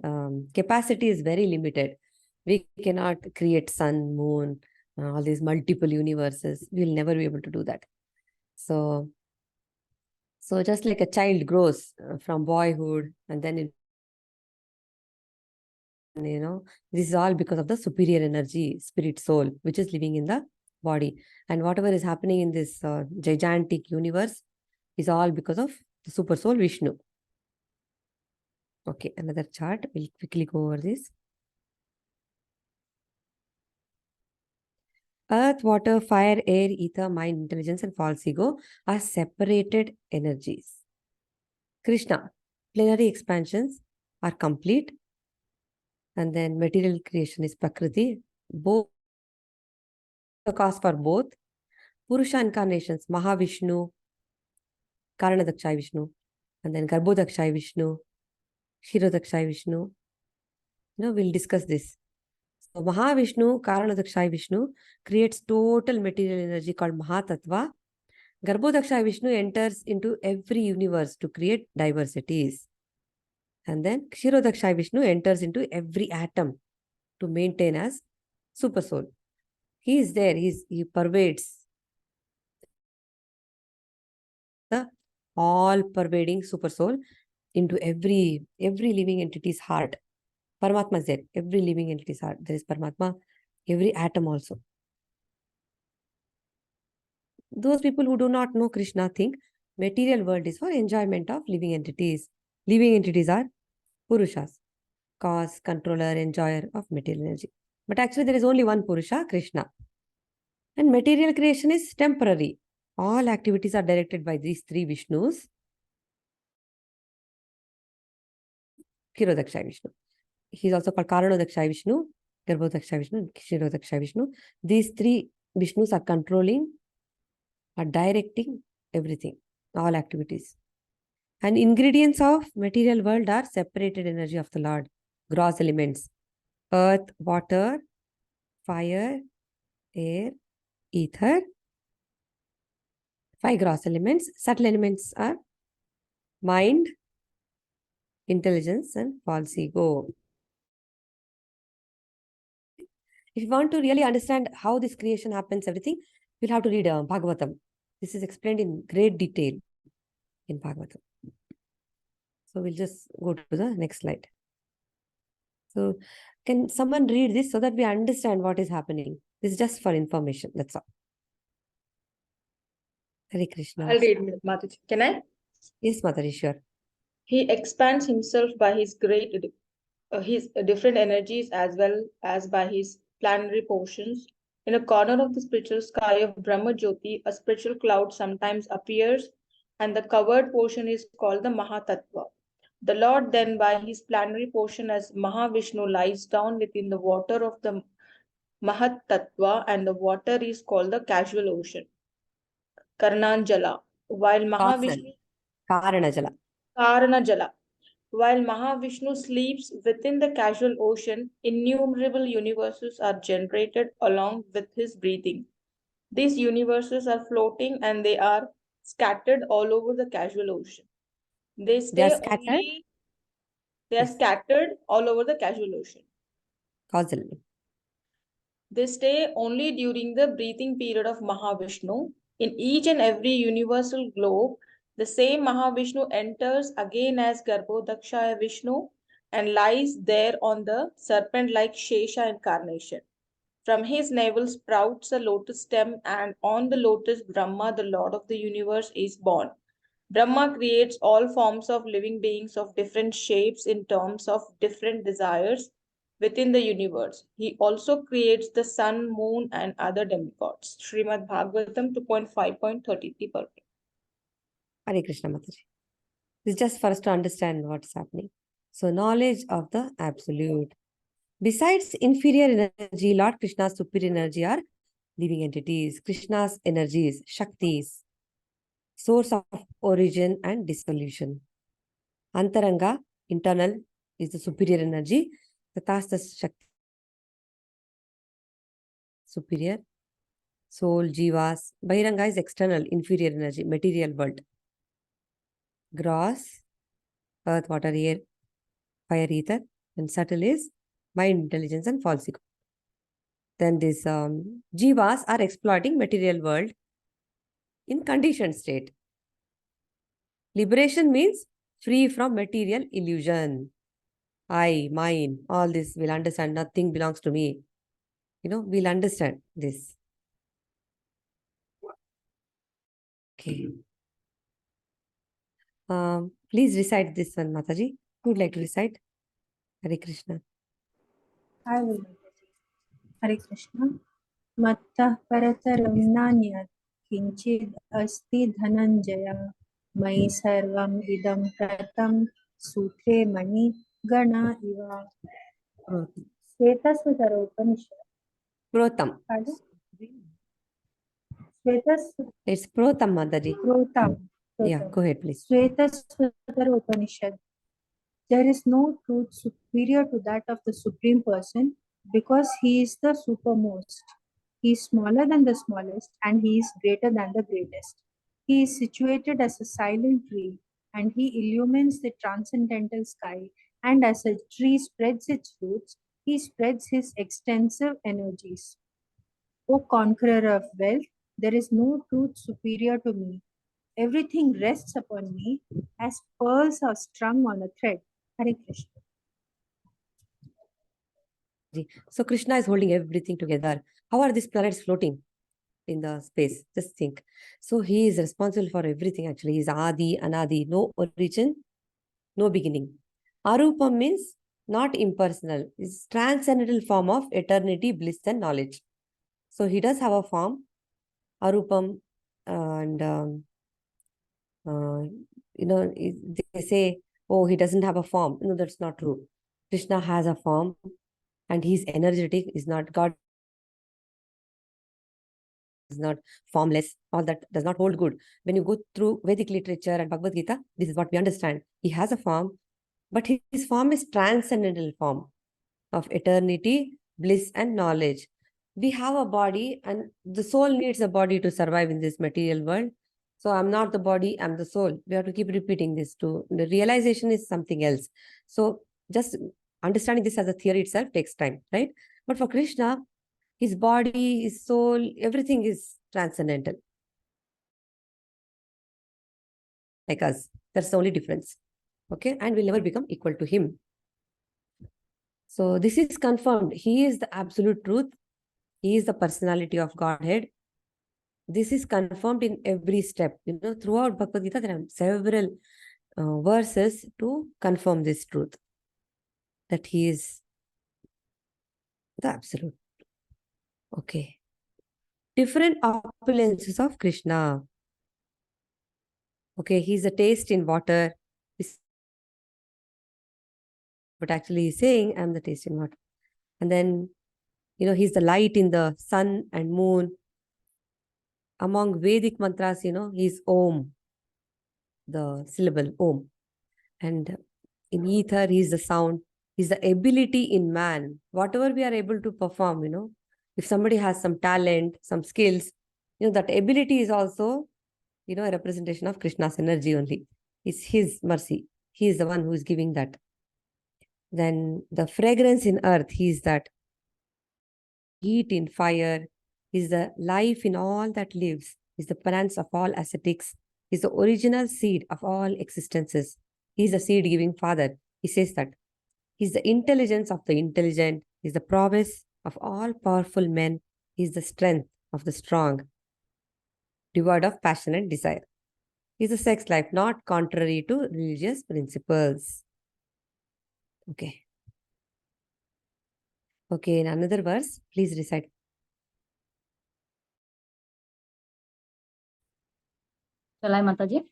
capacity is very limited. We cannot create sun, moon, all these multiple universes. We will never be able to do that. So just like a child grows from boyhood and then this is all because of the superior energy, spirit soul, which is living in the body. And whatever is happening in this gigantic universe is all because of the super soul Vishnu. Okay, another chart. We'll quickly go over this. Earth, water, fire, air, ether, mind, intelligence, and false ego are separated energies. Krishna, plenary expansions are complete. And then material creation is Prakriti. Both the cause for both. Purusha incarnations, Mahavishnu, Karanadakshay Vishnu, and then Garbhodakshay Vishnu, Kshirodakshay Vishnu. We'll discuss this. So Mahavishnu, Karanadakshay Vishnu creates total material energy called Mahatattva. Garbhodakshay Vishnu enters into every universe to create diversities. And then Kshirodakshay Vishnu enters into every atom to maintain as super soul. He is there, he pervades the all-pervading super soul into every living entity's heart. Paramatma is there, every living entity's heart. There is Paramatma, every atom also. Those people who do not know Krishna think material world is for enjoyment of living entities. Living entities are Purushas, cause, controller, enjoyer of material energy. But actually there is only one Purusha, Krishna. And material creation is temporary. All activities are directed by these three Vishnus. Kshirodakshay Vishnu. He is also called Karanadakshay Vishnu, Garbhodakshay Vishnu, and Kshirodakshay Vishnu. These three Vishnus are controlling, are directing everything, all activities. And ingredients of material world are separated energy of the Lord, gross elements: earth, water, fire, air, ether. 5 gross elements. Subtle elements are mind, intelligence, and false ego. If you want to really understand how this creation happens, everything, you'll have to read Bhagavatam. This is explained in great detail in Bhagavatam. So we'll just go to the next slide. So can someone read this so that we understand what is happening? This is just for information. That's all. Hare Krishna. I'll read, Mataji. Can I? Yes, Mataji, sure. He expands himself by his his different energies as well as by his planetary portions. In a corner of the spiritual sky of Brahma Jyoti, a spiritual cloud sometimes appears, and the covered portion is called the Mahatattva. The Lord then, by his planetary portion as Mahavishnu, lies down within the water of the Mahatattva, and the water is called the casual ocean, Karnanjala, while Mahavishnu Karanajala. Karanajala. While Mahavishnu sleeps within the casual ocean, innumerable universes are generated along with his breathing. These universes are floating and they are scattered all over the casual ocean. They are scattered all over the casual ocean. Causal. They stay only during the breathing period of Mahavishnu. In each and every universal globe, the same Mahavishnu enters again as Garbhodakshaya Vishnu and lies there on the serpent-like Shesha incarnation. From his navel sprouts a lotus stem, and on the lotus Brahma, the Lord of the universe, is born. Brahma creates all forms of living beings of different shapes in terms of different desires within the universe. He also creates the sun, moon, and other demigods. Srimad Bhagavatam 2.5.33. Hare Krishna, Mataji. This is just for us to understand what's happening. So, knowledge of the absolute. Besides inferior energy, Lord Krishna's superior energy are living entities. Krishna's energies, Shaktis, source of origin and dissolution. Antaranga, internal, is the superior energy. Tatastha Shakti, superior. Soul, Jivas. Bahiranga is external, inferior energy, material world. Gross, earth, water, air, fire, ether. And subtle is mind, intelligence, and false ego. Then these Jivas are exploiting material world in conditioned state. Liberation means free from material illusion. I, mine, all this will understand. Nothing belongs to me. We'll understand this. Okay. Please recite this one, Mataji. Who would like to recite? Hare Krishna. I will. Hare Krishna. Mattah parataram nanyat kinchid asti dhananjaya mai sarvam idam pratam sutre mani gana iva. Svetasvatara Upanishad. Protam. Pardon? Svetas It's Protam, Mataji. Protam. Yeah, go ahead, please. Svetasvatara Upanishad. There is no truth superior to that of the Supreme Person because he is the supermost. He is smaller than the smallest and he is greater than the greatest. He is situated as a silent tree and he illumines the transcendental sky, and as a tree spreads its roots, he spreads his extensive energies. O conqueror of wealth, there is no truth superior to me. Everything rests upon me as pearls are strung on a thread. Hare Krishna. So Krishna is holding everything together. How are these planets floating in the space? Just think. So he is responsible for everything actually. He is Adi, Anadi, no origin, no beginning. Arupam means not impersonal. It's transcendental form of eternity, bliss and knowledge. So he does have a form, Arupam, and they say, oh, he doesn't have a form. No, that's not true. Krishna has a form and he's energetic, is not God, is not formless. All that does not hold good. When you go through Vedic literature and Bhagavad Gita, this is what we understand. He has a form, but his form is transcendental form of eternity, bliss and knowledge. We have a body and the soul needs a body to survive in this material world. So I'm not the body, I'm the soul. We have to keep repeating this too. The realization is something else. So just understanding this as a theory itself takes time, right? But for Krishna, his body, his soul, everything is transcendental. Like us. That's the only difference. Okay? And we'll never become equal to him. So this is confirmed. He is the absolute truth. He is the personality of Godhead. This is confirmed in every step. Throughout Bhagavad Gita, there are several verses to confirm this truth. That he is the absolute. Okay. Different opulences of Krishna. Okay, he's a taste in water. But actually he's saying, I'm the taste in water. And then, he's the light in the sun and moon. Among Vedic mantras, he's Om, the syllable Om. And in ether, he's the sound. He's the ability in man. Whatever we are able to perform, if somebody has some talent, some skills, that ability is also, a representation of Krishna's energy only. It's his mercy. He is the one who is giving that. Then the fragrance in earth, he is that. Heat in fire, is the life in all that lives, is the parents of all ascetics, is the original seed of all existences. He is the seed-giving father. He says that. He is the intelligence of the intelligent, he is the prowess of all powerful men, he is the strength of the strong, devoid of passion and desire. He is a sex life, not contrary to religious principles. Okay. Okay, in another verse, please recite. Shall I, Mataji?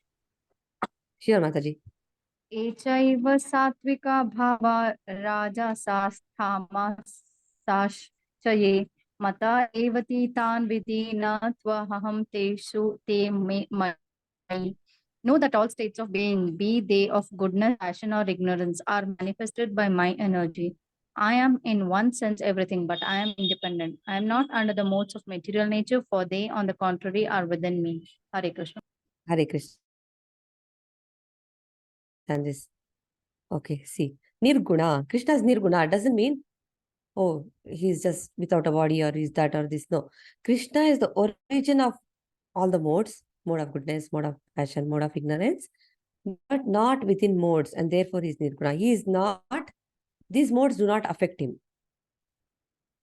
Sure, Mataji. एचैव सात्विका भावा राजसास्थामाश्चये मता एव तान् विधि न त्वहं तेषु ते मयि. Know that all states of being, be they of goodness, passion, or ignorance, are manifested by my energy. I am in one sense everything, but I am independent. I am not under the modes of material nature, for they, on the contrary, are within me. Hare Krishna. Hare Krishna. And this. Okay, see. Nirguna. Krishna is Nirguna. Doesn't mean, oh, he's just without a body or he's that or this. No. Krishna is the origin of all the modes. Mode of goodness, mode of passion, mode of ignorance. But not within modes. And therefore he is Nirguna. He is not, these modes do not affect him.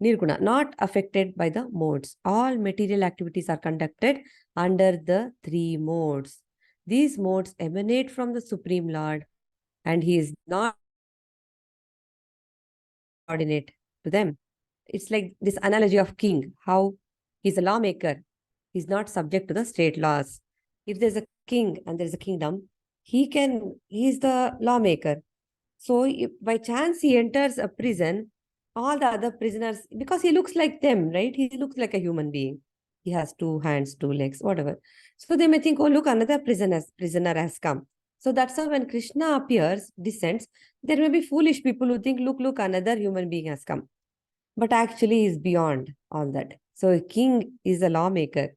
Nirguna, not affected by the modes. All material activities are conducted under the three modes. These modes emanate from the Supreme Lord, and he is not subordinate to them. It's like this analogy of king, how he's a lawmaker. He's not subject to the state laws. If there's a king and there's a kingdom, he's the lawmaker. So if by chance he enters a prison, all the other prisoners, because he looks like them, right? He looks like a human being. He has 2 hands, 2 legs, whatever. So they may think, oh, look, another prisoner has come. So that's how when Krishna appears, descends, there may be foolish people who think, look, another human being has come. But actually is beyond all that. So a king is a lawmaker.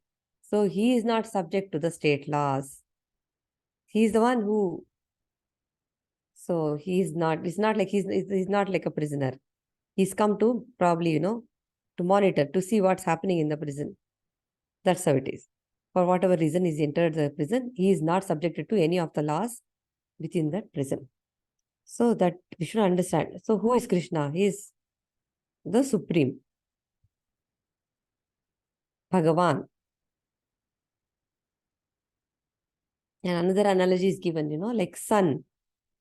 So he is not subject to the state laws. He is the one who, so it's not like he's not like a prisoner. He's come to probably, to monitor, to see what's happening in the prison. That's how it is. For whatever reason he's entered the prison, he is not subjected to any of the laws within that prison. So that we should understand. So who is Krishna? He is the Supreme. Bhagavan. And another analogy is given, like sun.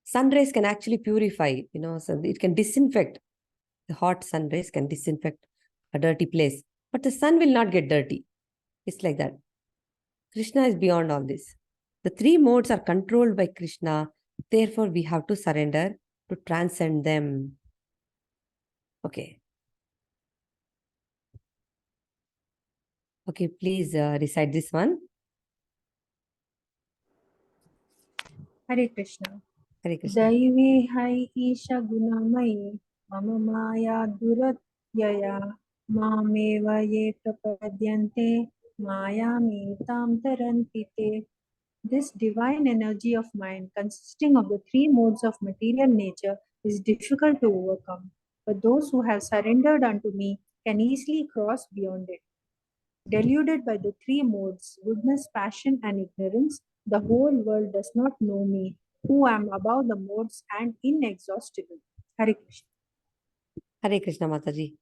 Sun rays can actually purify, so it can disinfect. The hot sun rays can disinfect a dirty place. But the sun will not get dirty. It's like that. Krishna is beyond all this. The 3 modes are controlled by Krishna. Therefore, we have to surrender to transcend them. Okay. Okay, please recite this one. Hare Krishna. Hare Krishna. Daive hai isha gunamayi mama maya duratyaya mameva ye prapadyante mayamitam tarantite. This divine energy of mind, consisting of the 3 modes of material nature, is difficult to overcome, but those who have surrendered unto me can easily cross beyond it. Deluded by the 3 modes, goodness, passion, and ignorance, the whole world does not know me, who am above the modes and inexhaustible. Hare Krishna. Hare Krishna, Mataji.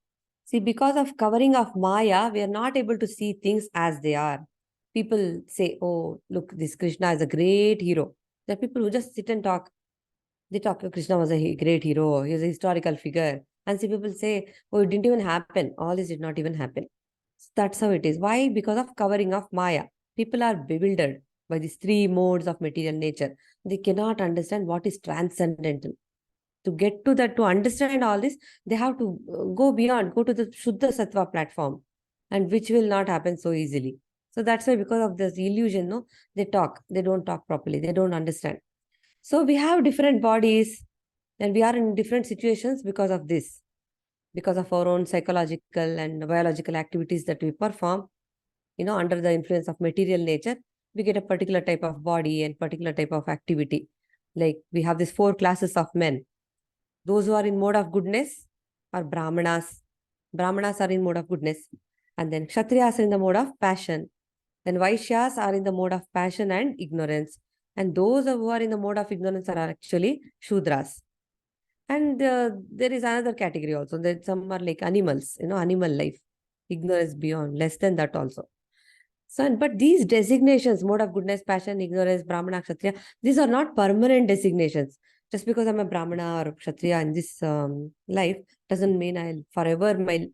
See, because of covering of Maya, we are not able to see things as they are. People say, oh, look, this Krishna is a great hero. There are people who just sit and talk. They talk, oh, Krishna was a great hero. He was a historical figure. And see, people say, oh, it didn't even happen. All this did not even happen. So that's how it is. Why? Because of covering of Maya. People are bewildered by these 3 modes of material nature. They cannot understand what is transcendental. To get to that, to understand all this, they have to go beyond, go to the Shuddha Sattva platform, and which will not happen so easily. So that's why, because of this illusion, they talk. They don't talk properly. They don't understand. So we have different bodies and we are in different situations because of this, because of our own psychological and biological activities that we perform, under the influence of material nature, we get a particular type of body and particular type of activity. Like we have these 4 classes of men. Those who are in mode of goodness are Brahmanas. Brahmanas are in mode of goodness. And then Kshatriyas are in the mode of passion. Then Vaishyas are in the mode of passion and ignorance. And those who are in the mode of ignorance are actually Shudras. And there is another category also. That some are like animals, animal life. Ignorance beyond, less than that also. So, but these designations, mode of goodness, passion, ignorance, Brahmana, Kshatriya, these are not permanent designations. Just because I'm a Brahmana or Kshatriya in this life doesn't mean I'll forever my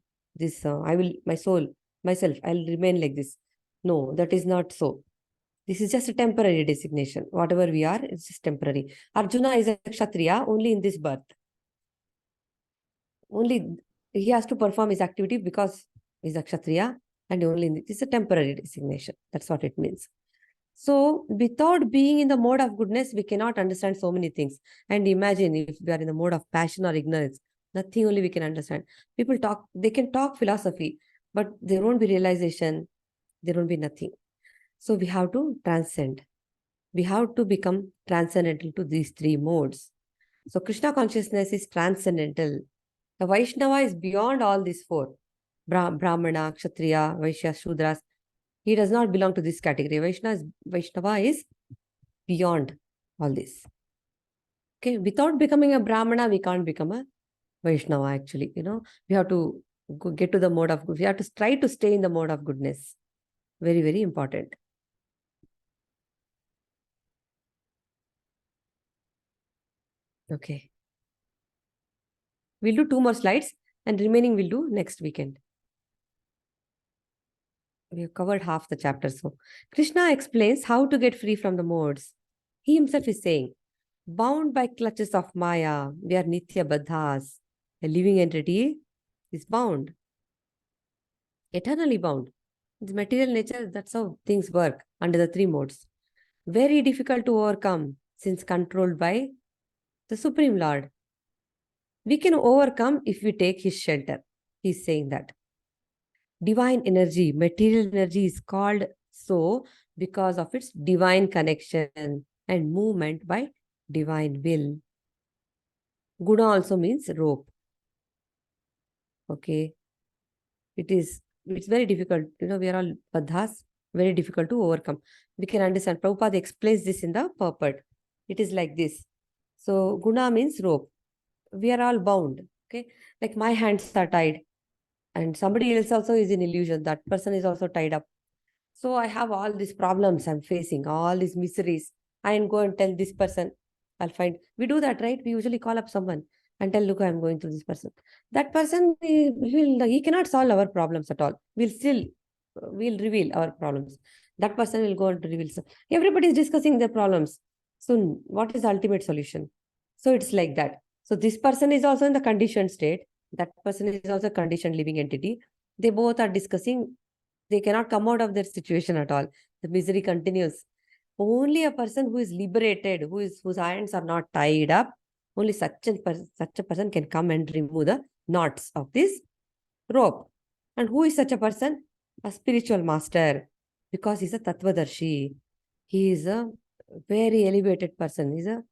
soul, myself, I'll remain like this. No, that is not so. This is just a temporary designation. Whatever we are, it's just temporary. Arjuna is a Kshatriya only in this birth. Only he has to perform his activity because he's a Kshatriya, and only it's a temporary designation. That's what it means. So without being in the mode of goodness, we cannot understand so many things. And imagine if we are in the mode of passion or ignorance, nothing only we can understand. People talk, they can talk philosophy, but there won't be realization, there won't be nothing. So we have to transcend. We have to become transcendental to these 3 modes. So Krishna consciousness is transcendental. The Vaishnava is beyond all these 4. Brahmana, Kshatriya, Vaishya, Shudras. He does not belong to this category. Vaishnava is beyond all this. Okay, without becoming a Brahmana, we can't become a Vaishnava actually. We have to get to the mode of good. We have to try to stay in the mode of goodness. Very, very important. Okay. We'll do 2 more slides and remaining we'll do next weekend. We have covered half the chapter. So Krishna explains how to get free from the modes. He himself is saying, bound by clutches of Maya, we are Nitya Baddhas. A living entity is bound, eternally bound. It's material nature, that's how things work under the 3 modes. Very difficult to overcome since controlled by the Supreme Lord. We can overcome if we take his shelter. He's saying that. Divine energy, material energy is called so because of its divine connection and movement by divine will. Guna also means rope. Okay. It's very difficult. We are all Baddhas, very difficult to overcome. We can understand. Prabhupada explains this in the purport. It is like this. So, Guna means rope. We are all bound. Okay. Like my hands are tied. And somebody else also is in illusion. That person is also tied up. So I have all these problems I'm facing, all these miseries. I go and tell this person, I'll find. We do that, right? We usually call up someone and tell, look, I'm going through this person. That person, he cannot solve our problems at all. We'll reveal our problems. That person will go and reveal. Everybody is discussing their problems. So what is the ultimate solution? So it's like that. So this person is also in the conditioned state. That person is also a conditioned living entity. They both are discussing. They cannot come out of their situation at all. The misery continues. Only a person who is liberated, whose hands are not tied up, only such a person can come and remove the knots of this rope. And who is such a person? A spiritual master, because he's a Tattvadarshi. He is a very elevated person.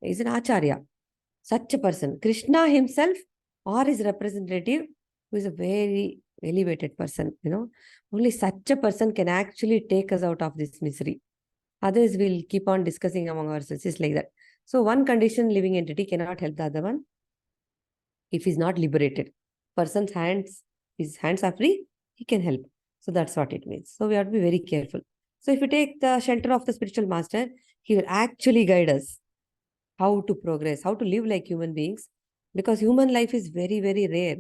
He's an Acharya. Such a person. Krishna himself or his representative, who is a very elevated person, only such a person can actually take us out of this misery. Others will keep on discussing among ourselves. It's like that. So one conditioned living entity cannot help the other one if he's not liberated. His hands are free, he can help. So that's what it means. So we have to be very careful. So if we take the shelter of the spiritual master, he will actually guide us how to progress, how to live like human beings, because human life is very, very rare.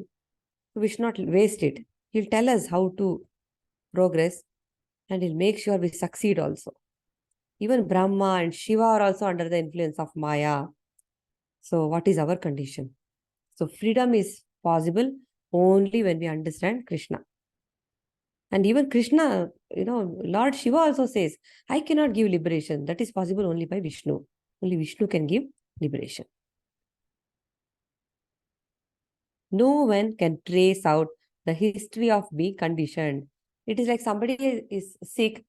So we should not waste it. He'll tell us how to progress and he'll make sure we succeed also. Even Brahma and Shiva are also under the influence of Maya. So what is our condition? So freedom is possible only when we understand Krishna. And even Krishna, Lord Shiva also says, I cannot give liberation. That is possible only by Vishnu. Only Vishnu can give liberation. No one can trace out the history of being conditioned. It is like somebody is sick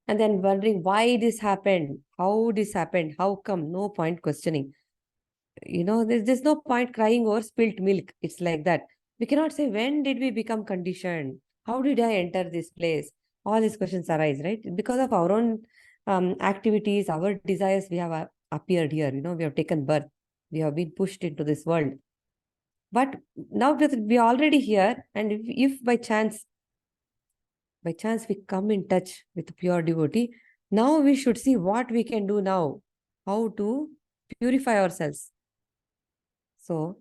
and then wondering why this happened, how this happened, how come, no point questioning. There's no point crying over spilt milk. It's like that. We cannot say, when did we become conditioned? How did I enter this place? All these questions arise, right? Because of our own activities, our desires, we have appeared here. We have taken birth. We have been pushed into this world. But now we are already here, and if by chance we come in touch with pure devotee, now we should see what we can do now, how to purify ourselves. So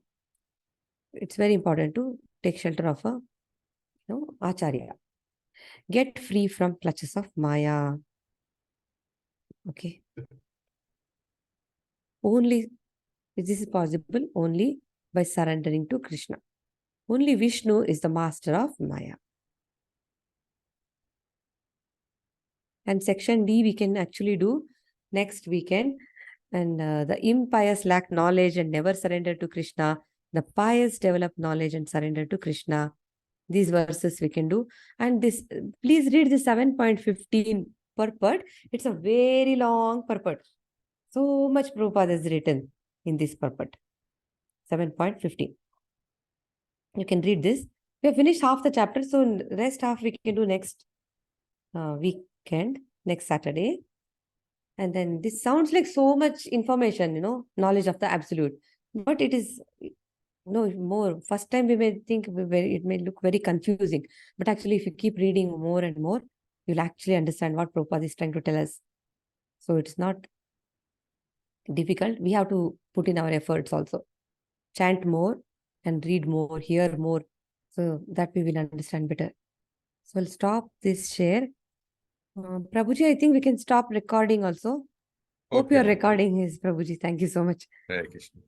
it's very important to take shelter of a Acharya. Get free from clutches of Maya. Okay. This is possible only by surrendering to Krishna. Only Vishnu is the master of Maya. And section D we can actually do next weekend. And the impious lack knowledge and never surrender to Krishna. The pious develop knowledge and surrender to Krishna. These verses we can do. And this, please read the 7.15 purport. It's a very long purport. So much Prabhupada is written in this purport. 7.15. You can read this. We have finished half the chapter, so rest half we can do next weekend, next Saturday. And then this sounds like so much information, knowledge of the absolute. But it is more. First time we may think it may look very confusing. But actually, if you keep reading more and more, you'll actually understand what Prabhupada is trying to tell us. So it's not difficult, we have to put in our efforts also. Chant more and read more, hear more, so that we will understand better. So I'll stop this share. Prabhuji, I think we can stop recording also. Hope Okay, your Mataji. recording is, Prabhuji. Thank you so much. Hare Krishna.